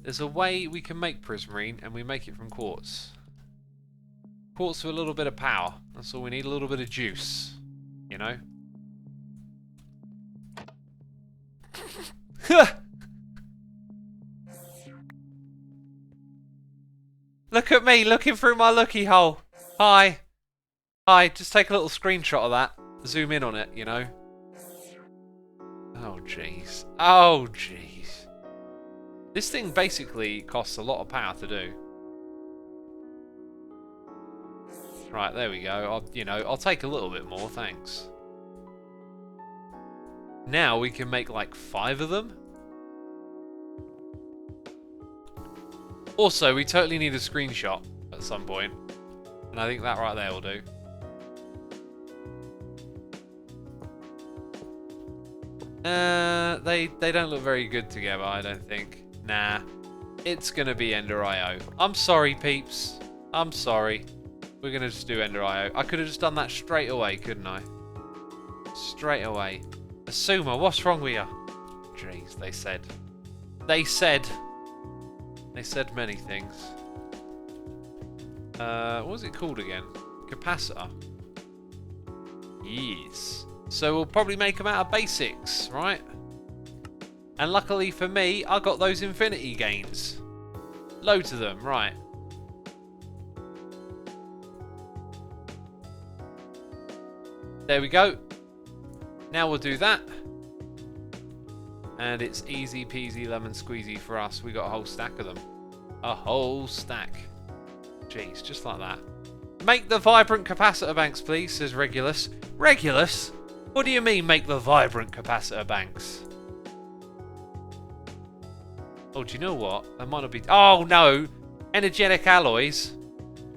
There's a way we can make prismarine, and we make it from quartz. Quartz with a little bit of power. That's all we need, a little bit of juice. You know? Look at me, looking through my looky hole. Hi. Hi, just take a little screenshot of that. Zoom in on it, you know? Oh, jeez. Oh, jeez. This thing basically costs a lot of power to do. Right, there we go. I'll take a little bit more, thanks. Now we can make like 5 of them. Also, we totally need a screenshot at some point. And I think that right there will do. They don't look very good together, I don't think. Nah. It's gonna be Ender IO. I'm sorry, peeps. I'm sorry. We're gonna just do Ender IO. I could have just done that straight away, couldn't I? Straight away. Asuma, what's wrong with you? Jeez, they said. They said. They said many things. What was it called again? Capacitor. Yes. So we'll probably make them out of basics, right? And luckily for me, I got those infinity gains. Loads of them, right. There we go. Now we'll do that. And it's easy peasy lemon squeezy for us. We got a whole stack of them. A whole stack. Jeez, just like that. Make the vibrant capacitor banks, please, says Regulus. Regulus? What do you mean, make the vibrant capacitor banks? Oh, do you know what? That might not be... Oh, no! Energetic alloys.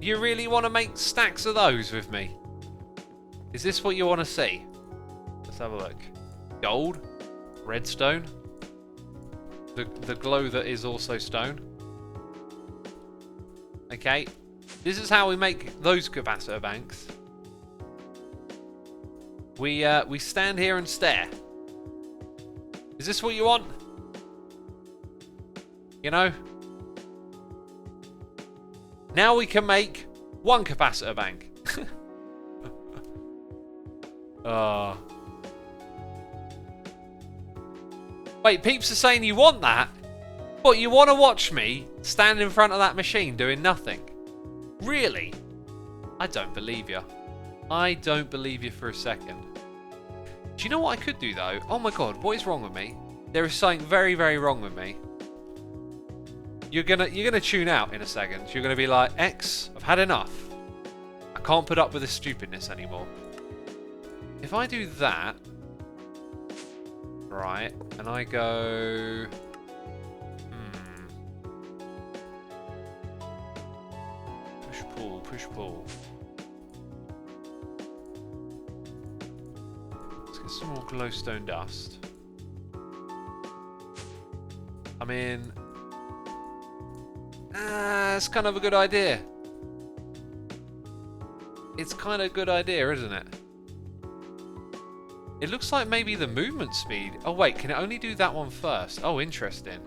You really want to make stacks of those with me? Is this what you want to see? Let's have a look. Gold. Redstone. The glow that is also stone. Okay. This is how we make those capacitor banks. We stand here and stare. Is this what you want? You know? Now we can make one capacitor bank. Wait, peeps are saying you want that? What, you want to watch me stand in front of that machine doing nothing? Really? I don't believe you. I don't believe you for a second. Do you know what I could do though? Oh my god, what is wrong with me? There is something very, very wrong with me. You're gonna tune out in a second. You're gonna be like, X, I've had enough. I can't put up with this stupidness anymore. If I do that, right, and I go, push pull. Let's get some more glowstone dust. I mean, it's kind of a good idea. It's kind of a good idea, isn't it? It looks like maybe the movement speed. Oh wait, can it only do that one first? Oh, interesting.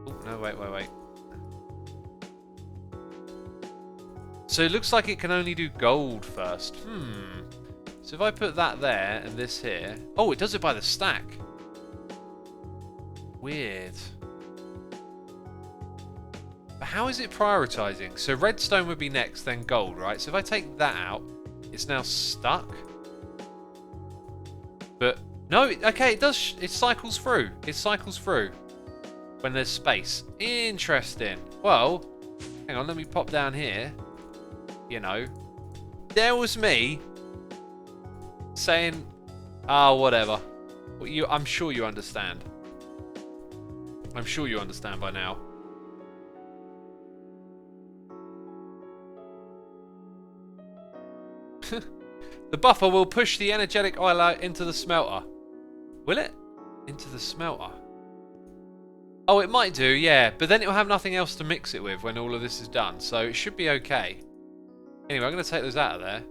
Oh, no, wait. So it looks like it can only do gold first. So if I put that there and this here. Oh, it does it by the stack. Weird. But how is it prioritizing? So redstone would be next, then gold, right? So if I take that out, it's now stuck. But no, okay, it does. It cycles through. It cycles through when there's space. Interesting. Well, hang on, let me pop down here. You know, there was me saying, whatever. Well, I'm sure you understand. I'm sure you understand by now. The buffer will push the energetic oil out into the smelter. Will it? Into the smelter. Oh, it might do, yeah. But then it will have nothing else to mix it with when all of this is done. So it should be okay. Anyway, I'm going to take those out of there.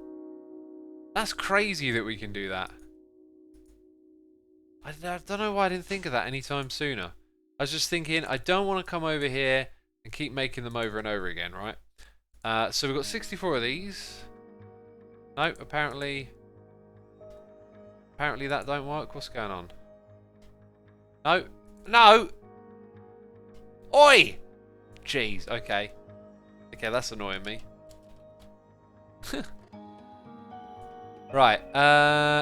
That's crazy that we can do that. I don't know why I didn't think of that anytime sooner. I was just thinking, I don't want to come over here and keep making them over and over again, right? So we've got 64 of these. No, apparently that don't work. What's going on? No. No! Oi! Jeez, okay. Okay, that's annoying me. Right,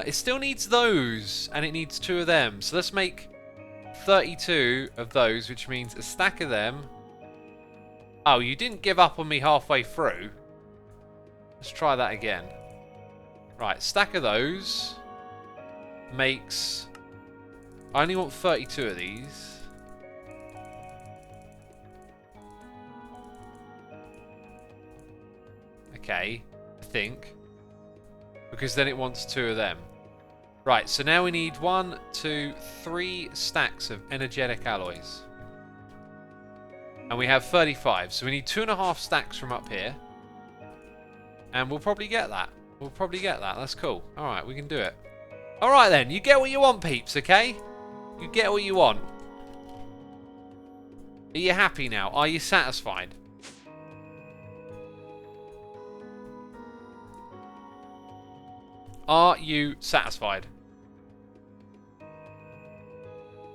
it still needs those, and it needs 2 of them. So let's make 32 of those, which means a stack of them. Oh, you didn't give up on me halfway through. Let's try that again. Right, stack of those makes... I only want 32 of these. Okay, I think. Because then it wants 2 of them. Right, so now we need 1, 2, 3 stacks of energetic alloys. And we have 35, so we need 2.5 stacks from up here. And we'll probably get that. We'll probably get that. That's cool. Alright, we can do it. Alright then, you get what you want, peeps, okay? You get what you want. Are you happy now? Are you satisfied? Are you satisfied?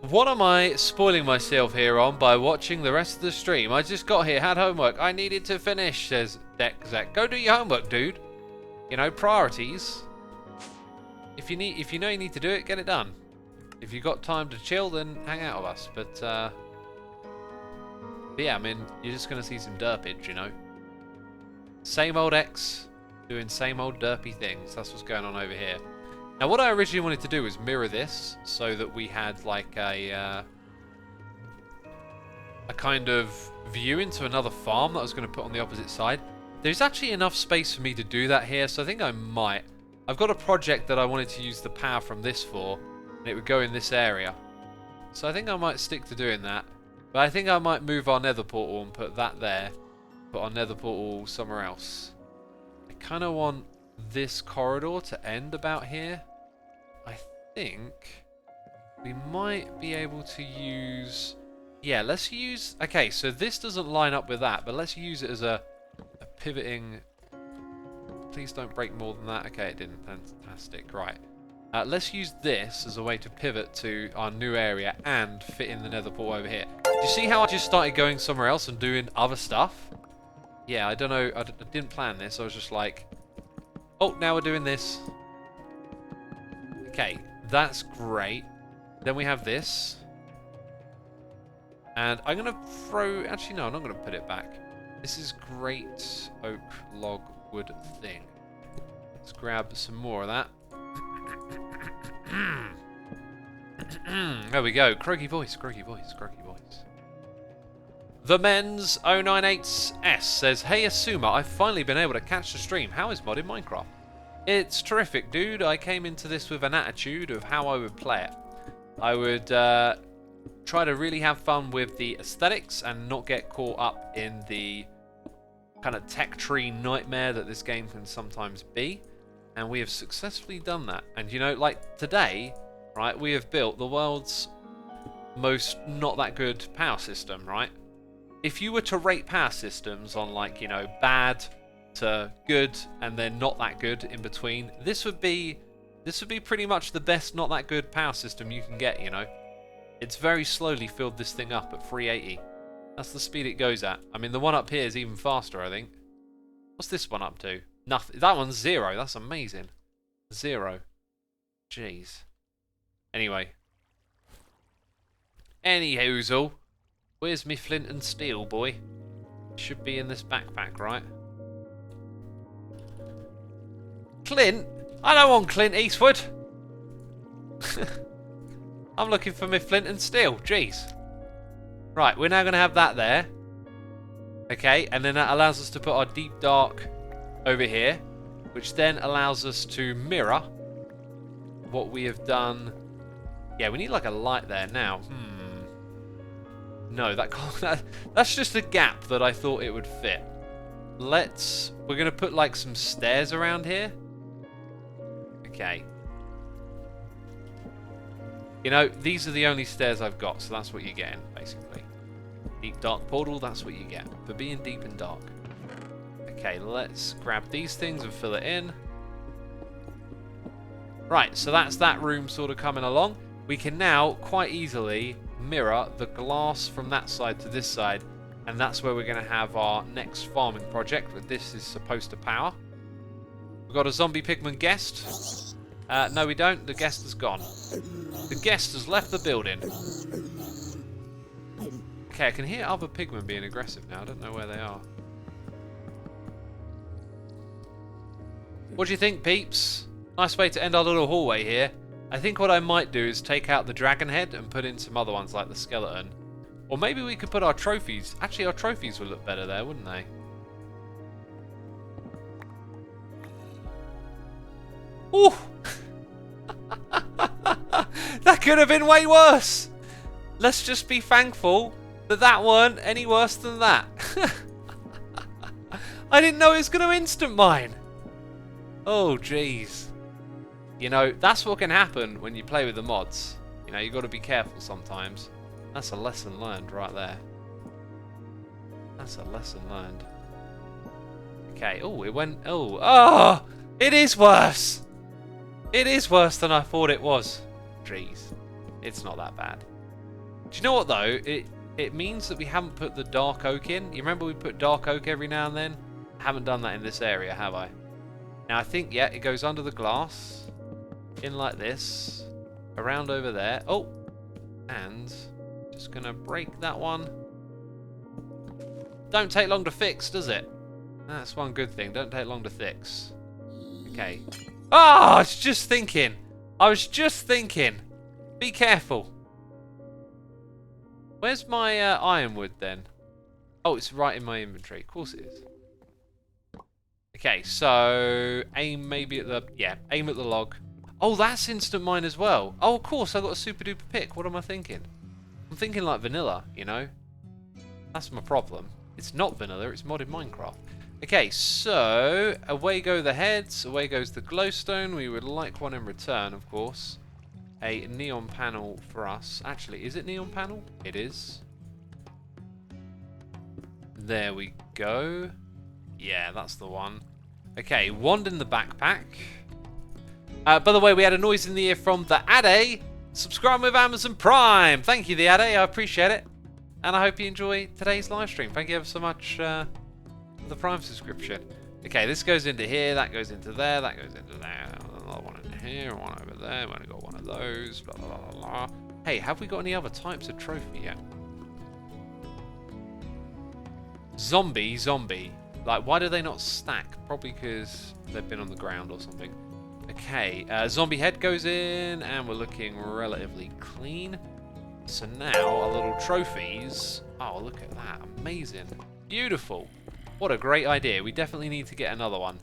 What am I spoiling myself here on by watching the rest of the stream? I just got here, had homework. I needed to finish, says Zek. Go do your homework, dude. You know, priorities. If you know you need to do it, get it done. If you've got time to chill, then hang out with us. But yeah, I mean, you're just going to see some derpage, you know. Same old X doing same old derpy things. That's what's going on over here. Now, what I originally wanted to do was mirror this so that we had like a kind of view into another farm that I was going to put on the opposite side. There's actually enough space for me to do that here, so I think I might. I've got a project that I wanted to use the power from this for, and it would go in this area. So I think I might stick to doing that. But I think I might move our nether portal and put that there. Put our nether portal somewhere else. I kind of want this corridor to end about here. I think we might be able to use... Yeah, let's use... Okay, so this doesn't line up with that, but let's use it as a pivoting... Please don't break more than that. Okay, it didn't. Fantastic. Right. Let's use this as a way to pivot to our new area and fit in the nether portal over here. Do you see how I just started going somewhere else and doing other stuff? Yeah, I don't know. I didn't plan this. I was just like, oh, now we're doing this. Okay, that's great. Then we have this. And I'm going to throw... Actually, no, I'm not going to put it back. This is great oak log wood thing. Let's grab some more of that. There we go. Croaky voice, croaky voice, croaky voice. The Men's 098S says, hey Asuma, I've finally been able to catch the stream. How is modded Minecraft? It's terrific, dude. I came into this with an attitude of how I would play it. I would try to really have fun with the aesthetics and not get caught up in the kind of tech tree nightmare that this game can sometimes be. And we have successfully done that. And you know, like today, right, we have built the world's most not that good power system, right? If you were to rate power systems on like, you know, bad to good and then not that good in between, this would be pretty much the best not that good power system you can get, you know. It's very slowly filled this thing up at 380. That's the speed it goes at. I mean, the one up here is even faster, I think. What's this one up to? Nothing. That one's 0. That's amazing. 0. Jeez. Anyway. Anyhoozle. Where's me flint and steel, boy? Should be in this backpack, right? Clint? I don't want Clint Eastwood. I'm looking for me flint and steel. Jeez. Right, we're now going to have that there. Okay, and then that allows us to put our deep dark over here, which then allows us to mirror what we have done. Yeah, we need like a light there now. No, that can't, that's just a gap that I thought it would fit. We're going to put like some stairs around here. Okay. You know, these are the only stairs I've got, so that's what you're getting, basically. Deep dark portal, that's what you get for being deep and dark. Okay, let's grab these things and fill it in. Right, so that's that room sort of coming along. We can now quite easily mirror the glass from that side to this side, and that's where we're going to have our next farming project, where this is supposed to power. We've got a zombie pigman guest. No, we don't. The guest has gone. The guest has left the building. Okay, I can hear other pigmen being aggressive now. I don't know where they are. What do you think, peeps? Nice way to end our little hallway here. I think what I might do is take out the dragon head and put in some other ones like the skeleton. Or maybe we could put our trophies. Actually, our trophies would look better there, wouldn't they? Ooh! That could have been way worse! Let's just be thankful that that weren't any worse than that. I didn't know it was going to instant mine. Oh, jeez. You know, that's what can happen when you play with the mods. You know, you got to be careful sometimes. That's a lesson learned right there. That's a lesson learned. Okay, oh, it went... Oh, it is worse! It is worse than I thought it was. Jeez. It's not that bad. Do you know what, though? It means that we haven't put the dark oak in. You remember we put dark oak every now and then? I haven't done that in this area, have I? Now, I think, yeah, it goes under the glass. In like this. Around over there. Oh! And... just gonna break that one. Don't take long to fix, does it? That's one good thing. Don't take long to fix. Okay. Ah! I was just thinking. I was just thinking. Be careful. Where's my ironwood then? Oh, it's right in my inventory. Of course it is. Okay, so aim maybe at the... yeah, aim at the log. Oh, that's instant mine as well. Oh, of course, I got a super duper pick. What am I thinking? I'm thinking like vanilla, you know? That's my problem. It's not vanilla, it's modded Minecraft. Okay, so away go the heads, away goes the glowstone. We would like one in return, of course. A neon panel for us. Actually, is it neon panel? It is. There we go. Yeah, that's the one. Okay, wand in the backpack. By the way, we had a noise in the ear from the Ade. Subscribe with Amazon Prime. Thank you, the Ade. I appreciate it. And I hope you enjoy today's live stream. Thank you ever so much for the Prime subscription. Okay, this goes into here, that goes into there, that goes into there. Another one in here, one over there. We've only got one of those. Blah, blah, blah, blah. Hey, have we got any other types of trophy yet? Zombie. Like, why do they not stack? Probably because they've been on the ground or something. Okay, zombie head goes in, and we're looking relatively clean. So now, our little trophies... Oh, look at that. Amazing. Beautiful. What a great idea. We definitely need to get another one.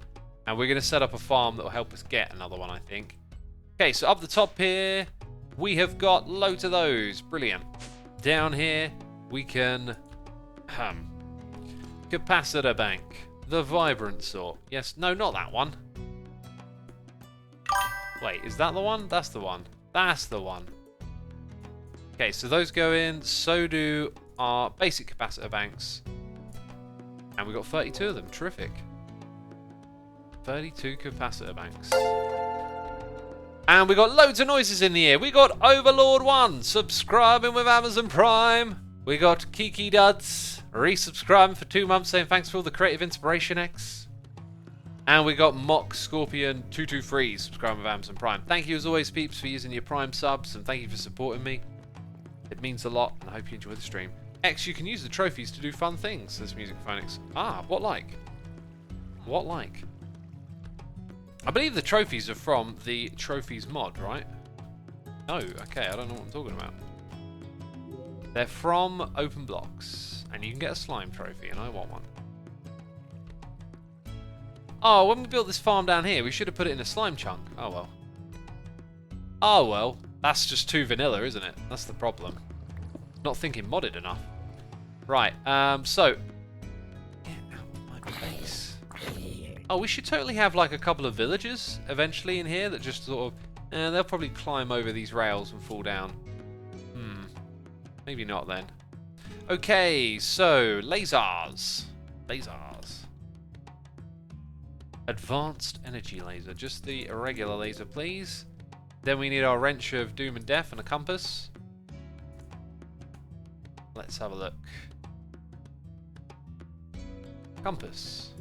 And we're going to set up a farm that will help us get another one, I think. Okay, so up the top here, we have got loads of those. Brilliant. Down here, we can... Capacitor bank. The vibrant sort. Yes, no, not that one. Wait, is that the one? That's the one. That's the one. Okay, so those go in. So do our basic capacitor banks. And we've got 32 of them. Terrific. 32 capacitor banks. And we got loads of noises in the ear. We got Overlord 1 subscribing with Amazon Prime. We got Kiki Duds resubscribing for 2 months saying thanks for all the creative inspiration, X. And we got Mock Scorpion 223 subscribing with Amazon Prime. Thank you as always, peeps, for using your Prime subs, and thank you for supporting me. It means a lot, and I hope you enjoy the stream. X, you can use the trophies to do fun things, says Music Phoenix. Ah, what like? What like? I believe the trophies are from the trophies mod, right? No, okay, I don't know what I'm talking about. They're from Open Blocks, and you can get a slime trophy, and I want one. Oh, when we built this farm down here, we should have put it in a slime chunk. Oh well. Oh well, that's just too vanilla, isn't it? That's the problem. Not thinking modded enough. Right, so... Get out of my base. Oh, we should totally have like a couple of villagers eventually in here that just sort of... they'll probably climb over these rails and fall down. Maybe not then. Okay, so lasers. Lasers. Advanced energy laser. Just the irregular laser, please. Then we need our wrench of doom and death and a compass. Let's have a look. Compass.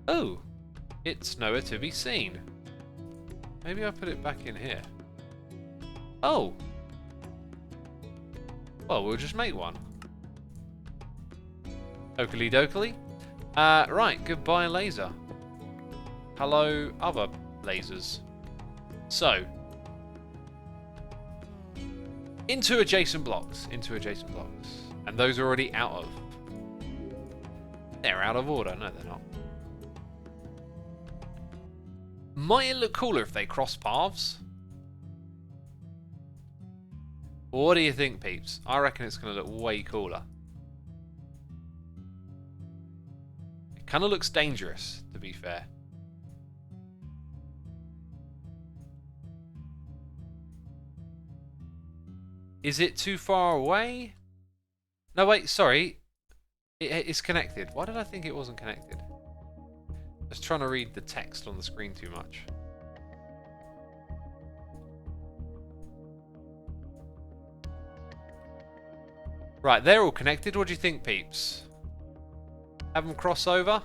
Oh, it's nowhere to be seen. Maybe I put it back in here. Oh. Well, we'll just make one. Oakley dokley. Right, goodbye laser. Hello other lasers. So. Into adjacent blocks. Into adjacent blocks. And those are already out of. They're out of order. No, they're not. Might it look cooler if they cross paths? What do you think, peeps? I reckon it's going to look way cooler. It kind of looks dangerous, to be fair. Is it too far away? No, wait, sorry. It's connected. Why did I think it wasn't connected? I was trying to read the text on the screen too much. Right, they're all connected. What do you think, peeps? Have them cross over?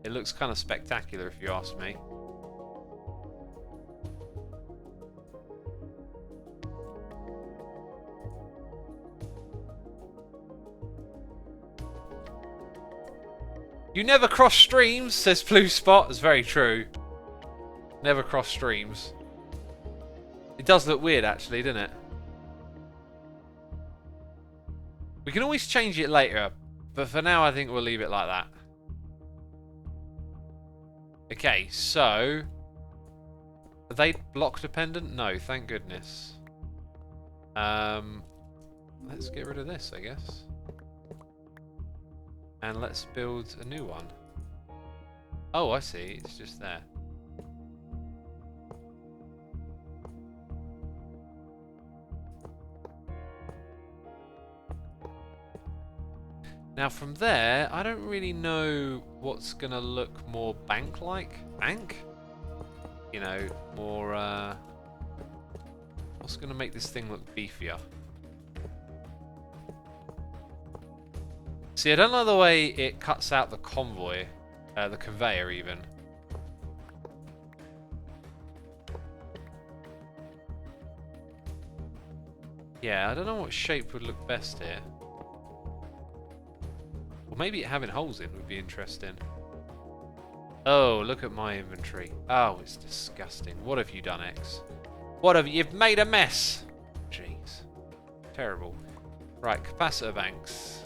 It looks kind of spectacular if you ask me. You never cross streams, says Blue Spot. That's very true. Never cross streams. It does look weird, actually, doesn't it? We can always change it later, but for now I think we'll leave it like that. Okay, so... Are they block dependent? No, thank goodness. Let's get rid of this, I guess. And let's build a new one. Oh, I see. It's just there. Now from there, I don't really know what's going to look more bank-like. Bank? You know, more, what's going to make this thing look beefier? See, I don't like the way it cuts out the convoy, the conveyor even. Yeah, I don't know what shape would look best here. Or maybe having holes in would be interesting. Oh, look at my inventory. Oh, it's disgusting. What have you done, X? What have you... You've made a mess! Jeez. Terrible. Right, capacitor banks.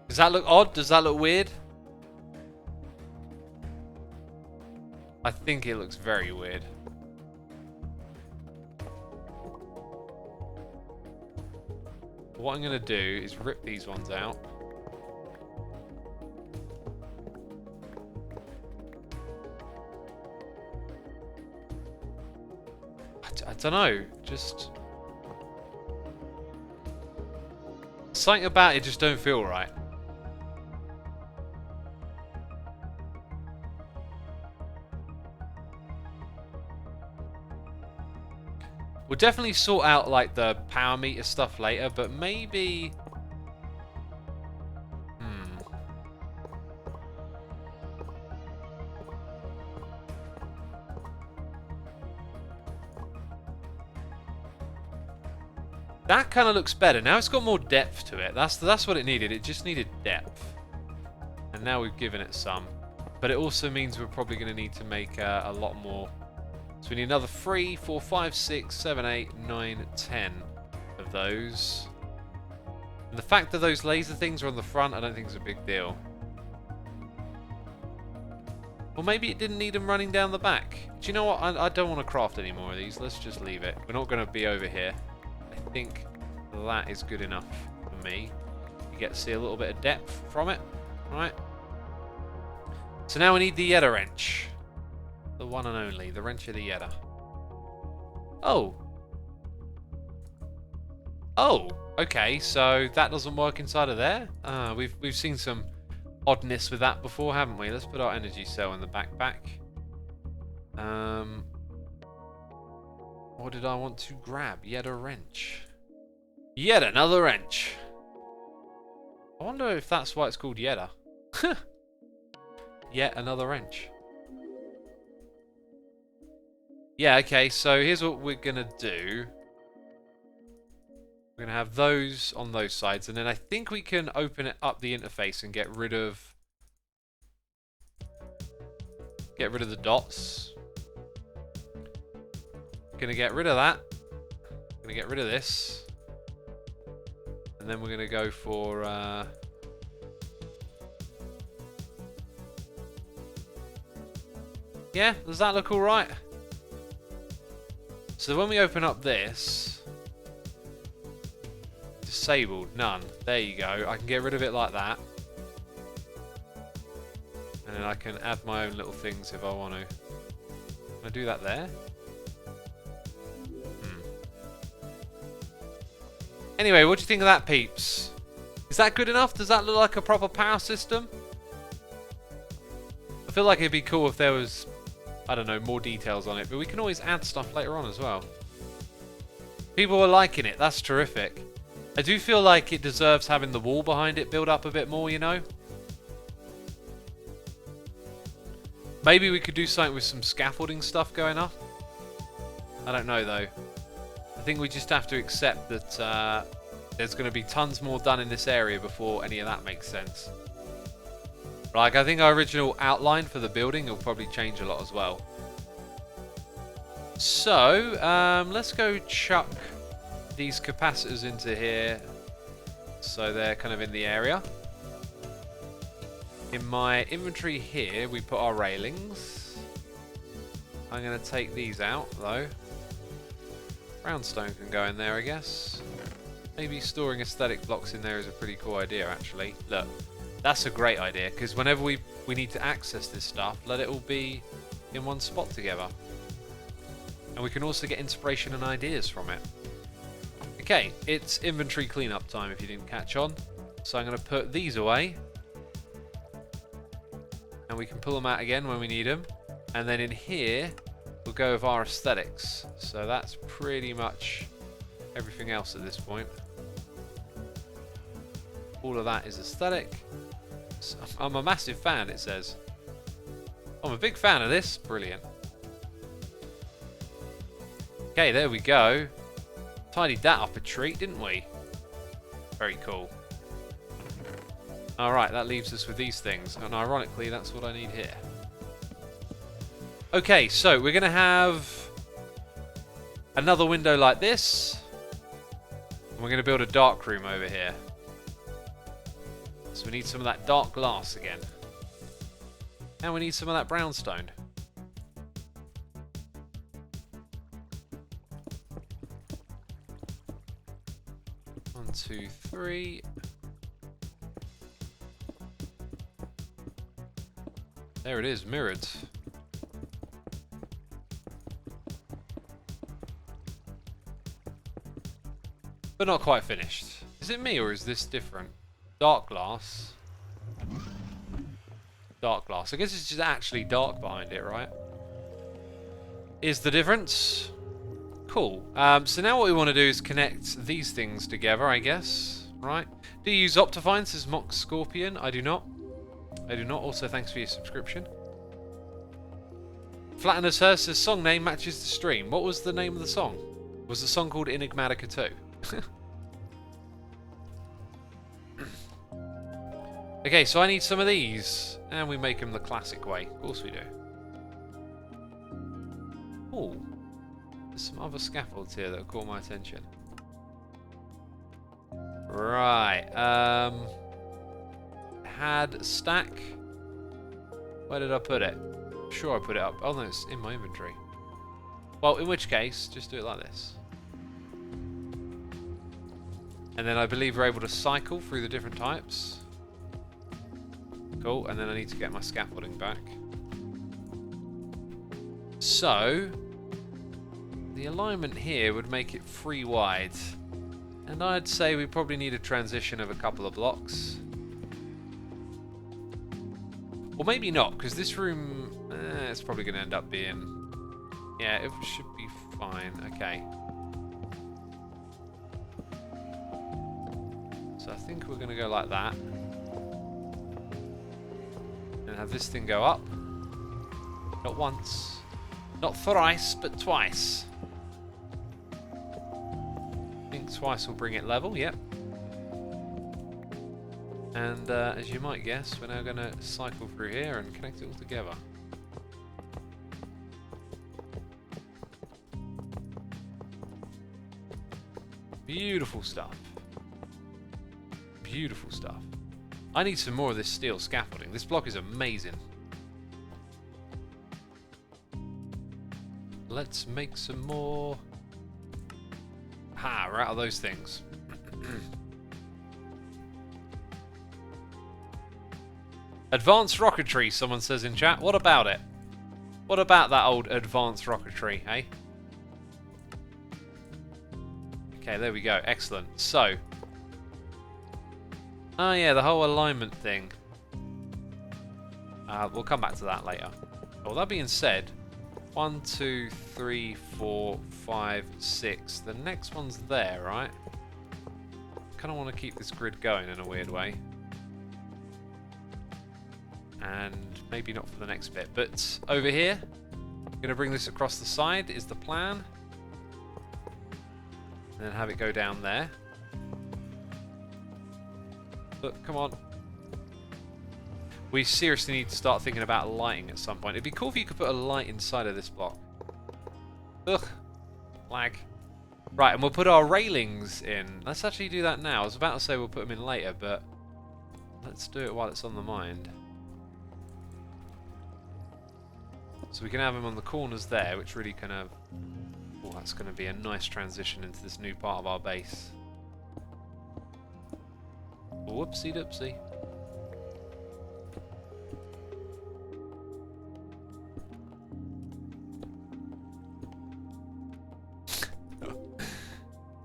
Does that look odd? Does that look weird? I think it looks very weird. What I'm going to do is rip these ones out. I don't know, just... Something about it just don't feel right. We'll definitely sort out like the power meter stuff later, but maybe... That kind of looks better. Now it's got more depth to it. That's what it needed. It just needed depth. And now we've given it some. But it also means we're probably going to need to make a lot more. So we need another 3, 4, 5, 6, 7, 8, 9, 10 of those. And the fact that those laser things are on the front, I don't think is a big deal. Or maybe it didn't need them running down the back. Do you know what? I don't want to craft any more of these. Let's just leave it. We're not going to be over here. I think that is good enough for me. You get to see a little bit of depth from it. Right. So now we need the Yedda wrench. The one and only. The wrench of the Yedda. Oh. Oh. Okay, so that doesn't work inside of there? We've seen some oddness with that before, haven't we? Let's put our energy cell in the backpack. What did I want to grab? Yet a wrench. Yet another wrench. I wonder if that's why it's called Yedda. Yet another wrench. Yeah, okay, so here's what we're going to do. We're going to have those on those sides, and then I think we can open it up the interface and get rid of the dots. Gonna get rid of that. Gonna get rid of this. And then we're gonna go for yeah, does that look alright? So when we open up this, disabled, none. There you go. I can get rid of it like that. And then I can add my own little things if I want to. Can I do that there? Anyway, what do you think of that, peeps? Is that good enough? Does that look like a proper power system? I feel like it'd be cool if there was, I don't know, more details on it, but we can always add stuff later on as well. People are liking it, that's terrific. I do feel like it deserves having the wall behind it build up a bit more, you know? Maybe we could do something with some scaffolding stuff going up. I don't know though. I think we just have to accept that there's going to be tons more done in this area before any of that makes sense. Like, I think our original outline for the building will probably change a lot as well. So, let's go chuck these capacitors into here so they're kind of in the area. In my inventory here, we put our railings. I'm going to take these out, though. Brownstone can go in there, I guess. Maybe storing aesthetic blocks in there is a pretty cool idea, actually. Look, that's a great idea, because whenever we need to access this stuff, let it all be in one spot together. And we can also get inspiration and ideas from it. Okay, it's inventory cleanup time if you didn't catch on. So I'm going to put these away. And we can pull them out again when we need them. And then in here, we'll go with our aesthetics. So that's pretty much everything else at this point. All of that is aesthetic. So I'm a massive fan, it says. I'm a big fan of this. Brilliant. Okay, there we go. Tidied that up a treat, didn't we? Very cool. Alright, that leaves us with these things. And ironically, that's what I need here. Okay, so we're going to have another window like this. And we're going to build a dark room over here. So we need some of that dark glass again. And we need some of that brownstone. One, two, three. There it is, mirrored. But not quite finished. Is it me or is this different? Dark glass. Dark glass. I guess it's just actually dark behind it, right? Is the difference? Cool. So now what we want to do is connect these things together, I guess. Right? Do you use Optifine, says Mock Scorpion? I do not. I do not. Also, thanks for your subscription. Flattener's Her says song name matches the stream. What was the name of the song? Was the song called Enigmatica 2? Okay, so I need some of these. And we make them the classic way. Of course we do. Oh, there's some other scaffolds here that have caught my attention. Right. Had stack. Where did I put it? I'm sure I put it up. Oh no, it's in my inventory. Well, in which case, just do it like this. And then I believe we're able to cycle through the different types. Cool, and then I need to get my scaffolding back. So, the alignment here would make it 3 wide. And I'd say we probably need a transition of a couple of blocks. Or maybe not, because this room, it's probably going to end up being... Yeah, it should be fine. Okay. So I think we're going to go like that. And have this thing go up. Not once. Not thrice, but twice. I think twice will bring it level, yep. And as you might guess, we're now going to cycle through here and connect it all together. Beautiful stuff. Beautiful stuff. I need some more of this steel scaffolding. This block is amazing. Let's make some more. Ha, we're out of those things. Advanced rocketry, someone says in chat. What about it? What about that old advanced rocketry, eh? Okay, there we go. Excellent. So. Oh yeah, the whole alignment thing. We'll come back to that later. Well, that being said, 1, 2, 3, 4, 5, 6. The next one's there, right? Kind of want to keep this grid going in a weird way. And maybe not for the next bit, but over here, I'm going to bring this across the side is the plan. And then have it go down there. Look, come on. We seriously need to start thinking about lighting at some point. It'd be cool if you could put a light inside of this block. Ugh. Lag. Right, and we'll put our railings in. Let's actually do that now. I was about to say we'll put them in later, but let's do it while it's on the mind. So we can have them on the corners there, which really kind of... Oh, that's going to be a nice transition into this new part of our base. Whoopsie doopsie.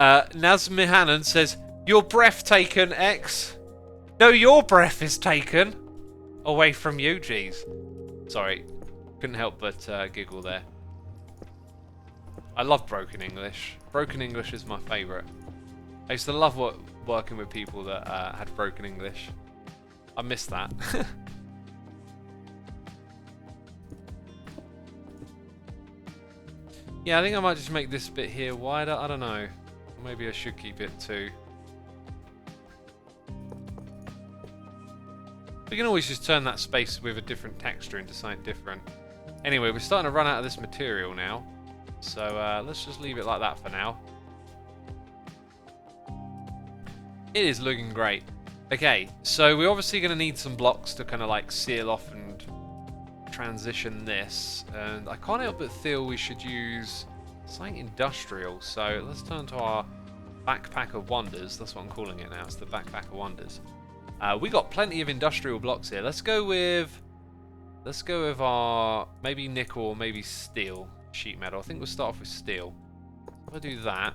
Nazmihanan says, "Your breath taken, X." No, your breath is taken away from you, jeez. Sorry, couldn't help but giggle there. I love broken English. Broken English is my favourite. I used to love working with people that had broken English. I miss that. Yeah, I think I might just make this bit here wider. I don't know. Maybe I should keep it too. We can always just turn that space with a different texture into something different. Anyway, we're starting to run out of this material now. So let's just leave it like that for now. It is looking great. Okay, so we're obviously going to need some blocks to kind of like seal off and transition this. And I can't help but feel we should use something industrial. So let's turn to our backpack of wonders. That's what I'm calling it now. It's the backpack of wonders. We got plenty of industrial blocks here. Let's go with our maybe nickel or maybe steel sheet metal. I think we'll start off with steel. If I do that,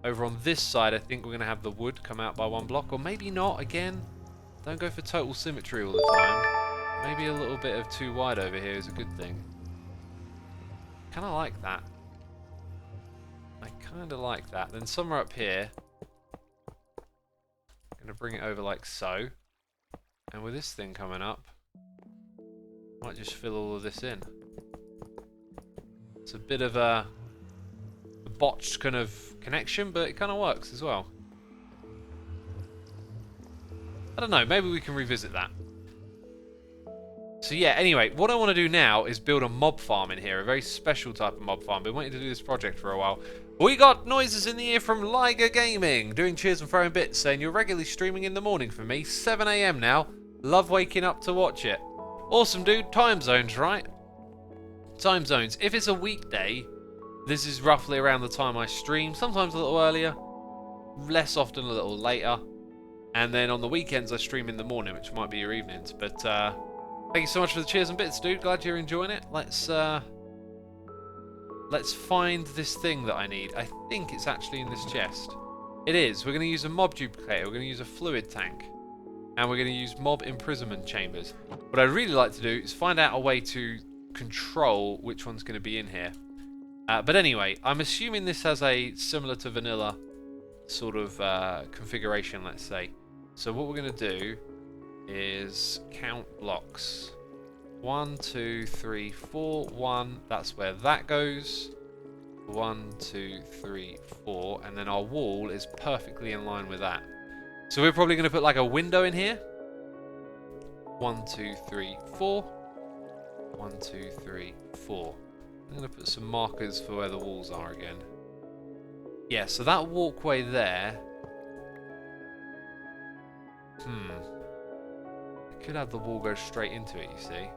over on this side, I think we're going to have the wood come out by one block, or maybe not. Again, don't go for total symmetry all the time. Maybe a little bit of too wide over here is a good thing. Kind of like that. I kind of like that. Then somewhere up here, I'm going to bring it over like so. And with this thing coming up, might just fill all of this in. It's a bit of a botched kind of connection, but it kind of works as well. I don't know, maybe we can revisit that. So yeah, anyway, what I want to do now is build a mob farm in here, a very special type of mob farm. Been wanting to do this project for a while. We got noises in the ear from Liger Gaming, doing cheers and throwing bits, saying you're regularly streaming in the morning for me, 7 AM now. Love waking up to watch it. Awesome, dude. Time zones, right? Time zones. If it's a weekday, this is roughly around the time I stream, sometimes a little earlier, less often a little later. And then on the weekends I stream in the morning, which might be your evenings. But thank you so much for the cheers and bits, dude. Glad you're enjoying it. Let's find this thing that I need. I think it's actually in this chest. It is. We're going to use a mob duplicator. We're going to use a fluid tank. And we're going to use mob imprisonment chambers. What I'd really like to do is find out a way to control which one's going to be in here. But anyway, I'm assuming this has a similar to vanilla sort of configuration, let's say. So what we're going to do is count blocks. 1, 2, 3, 4, 1. That's where that goes. 1, 2, 3, 4. And then our wall is perfectly in line with that. So we're probably going to put like a window in here. 1, 2, 3, 4. 1, 2, 3, 4. I'm going to put some markers for where the walls are again. Yeah, so that walkway there. I could have the wall go straight into it, you see.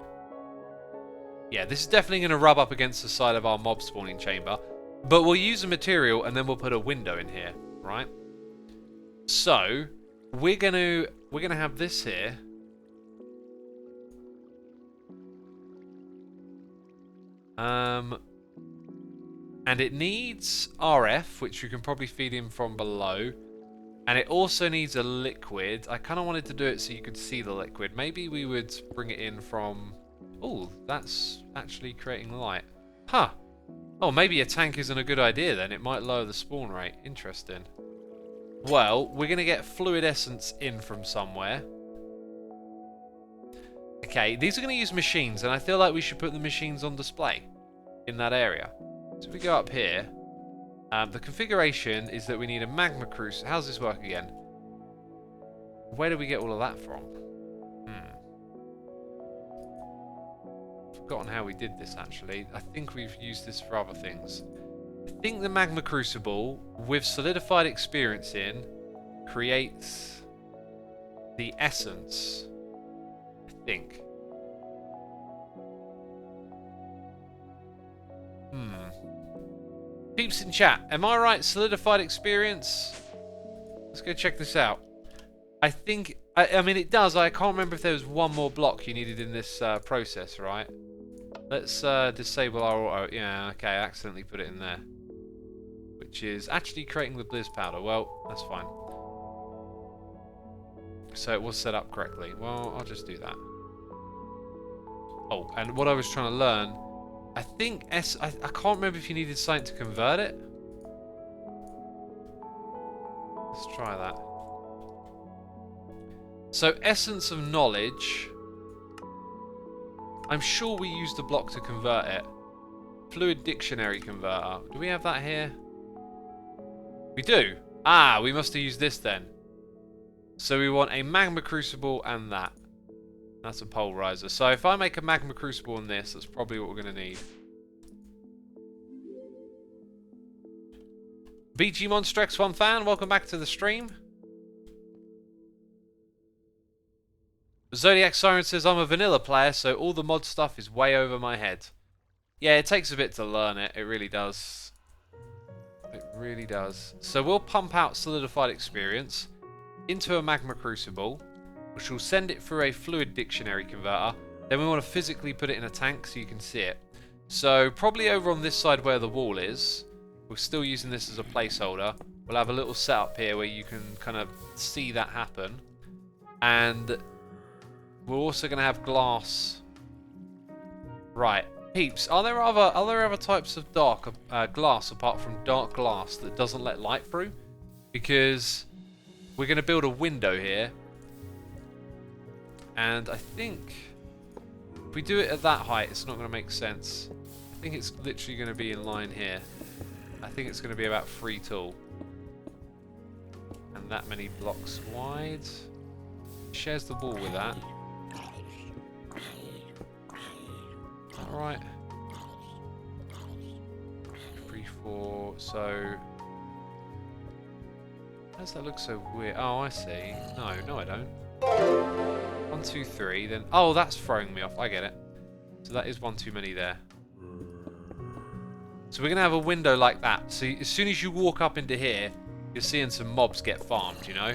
Yeah, this is definitely going to rub up against the side of our mob spawning chamber. But we'll use a material and then we'll put a window in here, right? So, we're gonna have this here. And it needs RF, which you can probably feed in from below. And it also needs a liquid. I kind of wanted to do it so you could see the liquid. Maybe we would bring it in from... Oh, that's actually creating light. Huh. Oh, maybe a tank isn't a good idea then. It might lower the spawn rate. Interesting. Well, we're going to get fluid essence in from somewhere. Okay, these are going to use machines, and I feel like we should put the machines on display in that area. So if we go up here, the configuration is that we need a magma crucible. How's this work again? Where do we get all of that from? Forgotten how we did this actually. I think we've used this for other things. I think the magma crucible with solidified experience in creates the essence. I think. Peeps in chat, am I right? Solidified experience? Let's go check this out. I think, I mean it does, I can't remember if there was one more block you needed in this process, right? Let's disable our auto. Yeah, okay, I accidentally put it in there. Which is actually creating the blizz powder. Well, that's fine. So it was set up correctly. Well, I'll just do that. Oh, and what I was trying to learn, I think I can't remember if you needed something to convert it. Let's try that. So, essence of knowledge. I'm sure we used a block to convert it. Fluid dictionary converter. Do we have that here? We do. Ah, we must have used this then. So we want a magma crucible and that. That's a polarizer. So if I make a magma crucible on this, that's probably what we're going to need. BG Monster X1 fan, welcome back to the stream. Zodiac Siren says, I'm a vanilla player, so all the mod stuff is way over my head. Yeah, it takes a bit to learn it. It really does. It really does. So we'll pump out solidified experience into a magma crucible, which will send it through a fluid dictionary converter. Then we want to physically put it in a tank so you can see it. So probably over on this side where the wall is, we're still using this as a placeholder. We'll have a little setup here where you can kind of see that happen. And we're also going to have glass. Right, peeps. Are there other types of dark glass apart from dark glass that doesn't let light through? Because we're going to build a window here, and I think if we do it at that height, it's not going to make sense. I think it's literally going to be in line here. I think it's going to be about 3 tall, and that many blocks wide. Shares the wall with that. Alright. 3, 4, so... How does that look so weird? Oh, I see. No I don't. 1, 2, 3, then... Oh, that's throwing me off. I get it. So that is one too many there. So we're going to have a window like that. So as soon as you walk up into here, you're seeing some mobs get farmed, you know?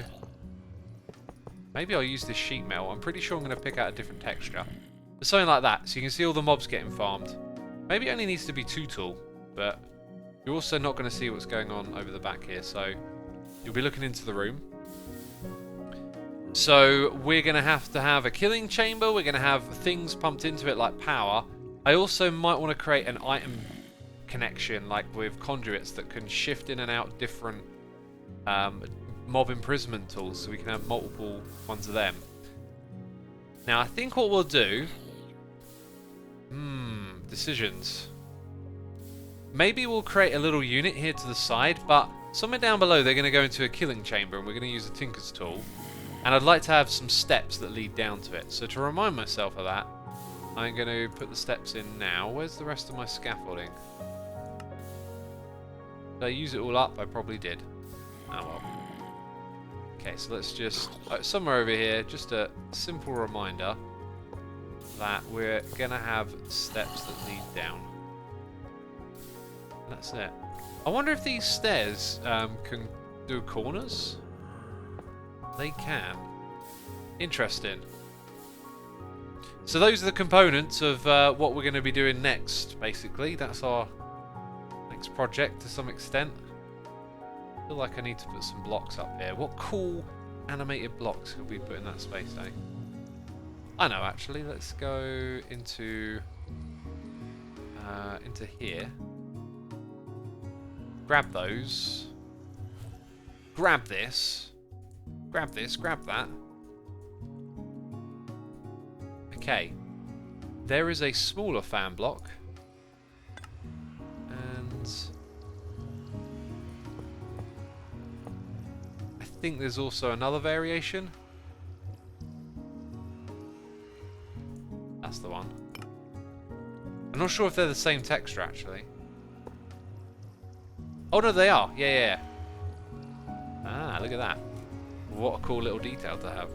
Maybe I'll use this sheet metal. I'm pretty sure I'm going to pick out a different texture. But something like that, so you can see all the mobs getting farmed. Maybe it only needs to be 2 tall, but you're also not going to see what's going on over the back here, so you'll be looking into the room. So we're going to have a killing chamber, we're going to have things pumped into it like power. I also might want to create an item connection, like with conduits that can shift in and out different mob imprisonment tools, so we can have multiple ones of them. Now I think what we'll do... decisions. Maybe we'll create a little unit here to the side, but somewhere down below they're going to go into a killing chamber and we're going to use a tinker's tool. And I'd like to have some steps that lead down to it. So to remind myself of that, I'm going to put the steps in now. Where's the rest of my scaffolding? Did I use it all up? I probably did. Oh well. Okay, so let's just... somewhere over here, just a simple reminder that we're going to have steps that lead down. That's it. I wonder if these stairs can do corners? They can. Interesting. So those are the components of what we're going to be doing next, basically. That's our next project to some extent. I feel like I need to put some blocks up here. What cool animated blocks could we put in that space, eh? I know, actually. Let's go into here. Grab those. Grab this. Grab this. Grab that. Okay. There is a smaller fan block. And I think there's also another variation. that's the one. I'm not sure if they're the same texture, actually. Oh, no, they are. Yeah. Ah, look at that. What a cool little detail to have.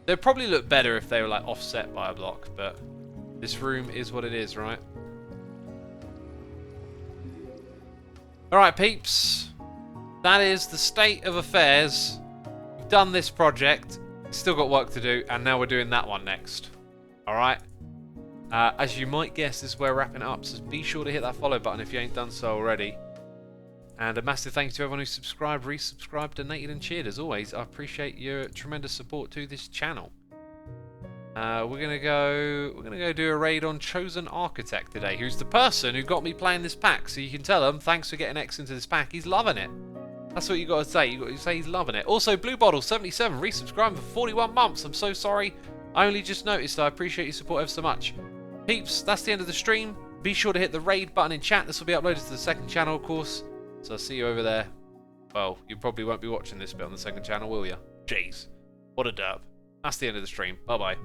They'd probably look better if they were, like, offset by a block, but this room is what it is, right? Alright, peeps. That is the state of affairs. We've done this project. Still got work to do, and now we're doing that one next. Alright? As you might guess, this is where we're wrapping it up, so be sure to hit that follow button if you ain't done so already. And a massive thank you to everyone who subscribed, resubscribed, donated and cheered. As always, I appreciate your tremendous support to this channel. We're gonna go do a raid on Chosen Architect today, who's the person who got me playing this pack. So you can tell him, thanks for getting X into this pack. He's loving it. That's what you got to say. You got to say he's loving it. Also, Blue Bottle 77 resubscribing for 41 months. I'm so sorry. I only just noticed. I appreciate your support ever so much. Peeps, that's the end of the stream. Be sure to hit the raid button in chat. This will be uploaded to the second channel, of course. So I'll see you over there. Well, you probably won't be watching this bit on the second channel, will you? Jeez. What a derp. That's the end of the stream. Bye-bye.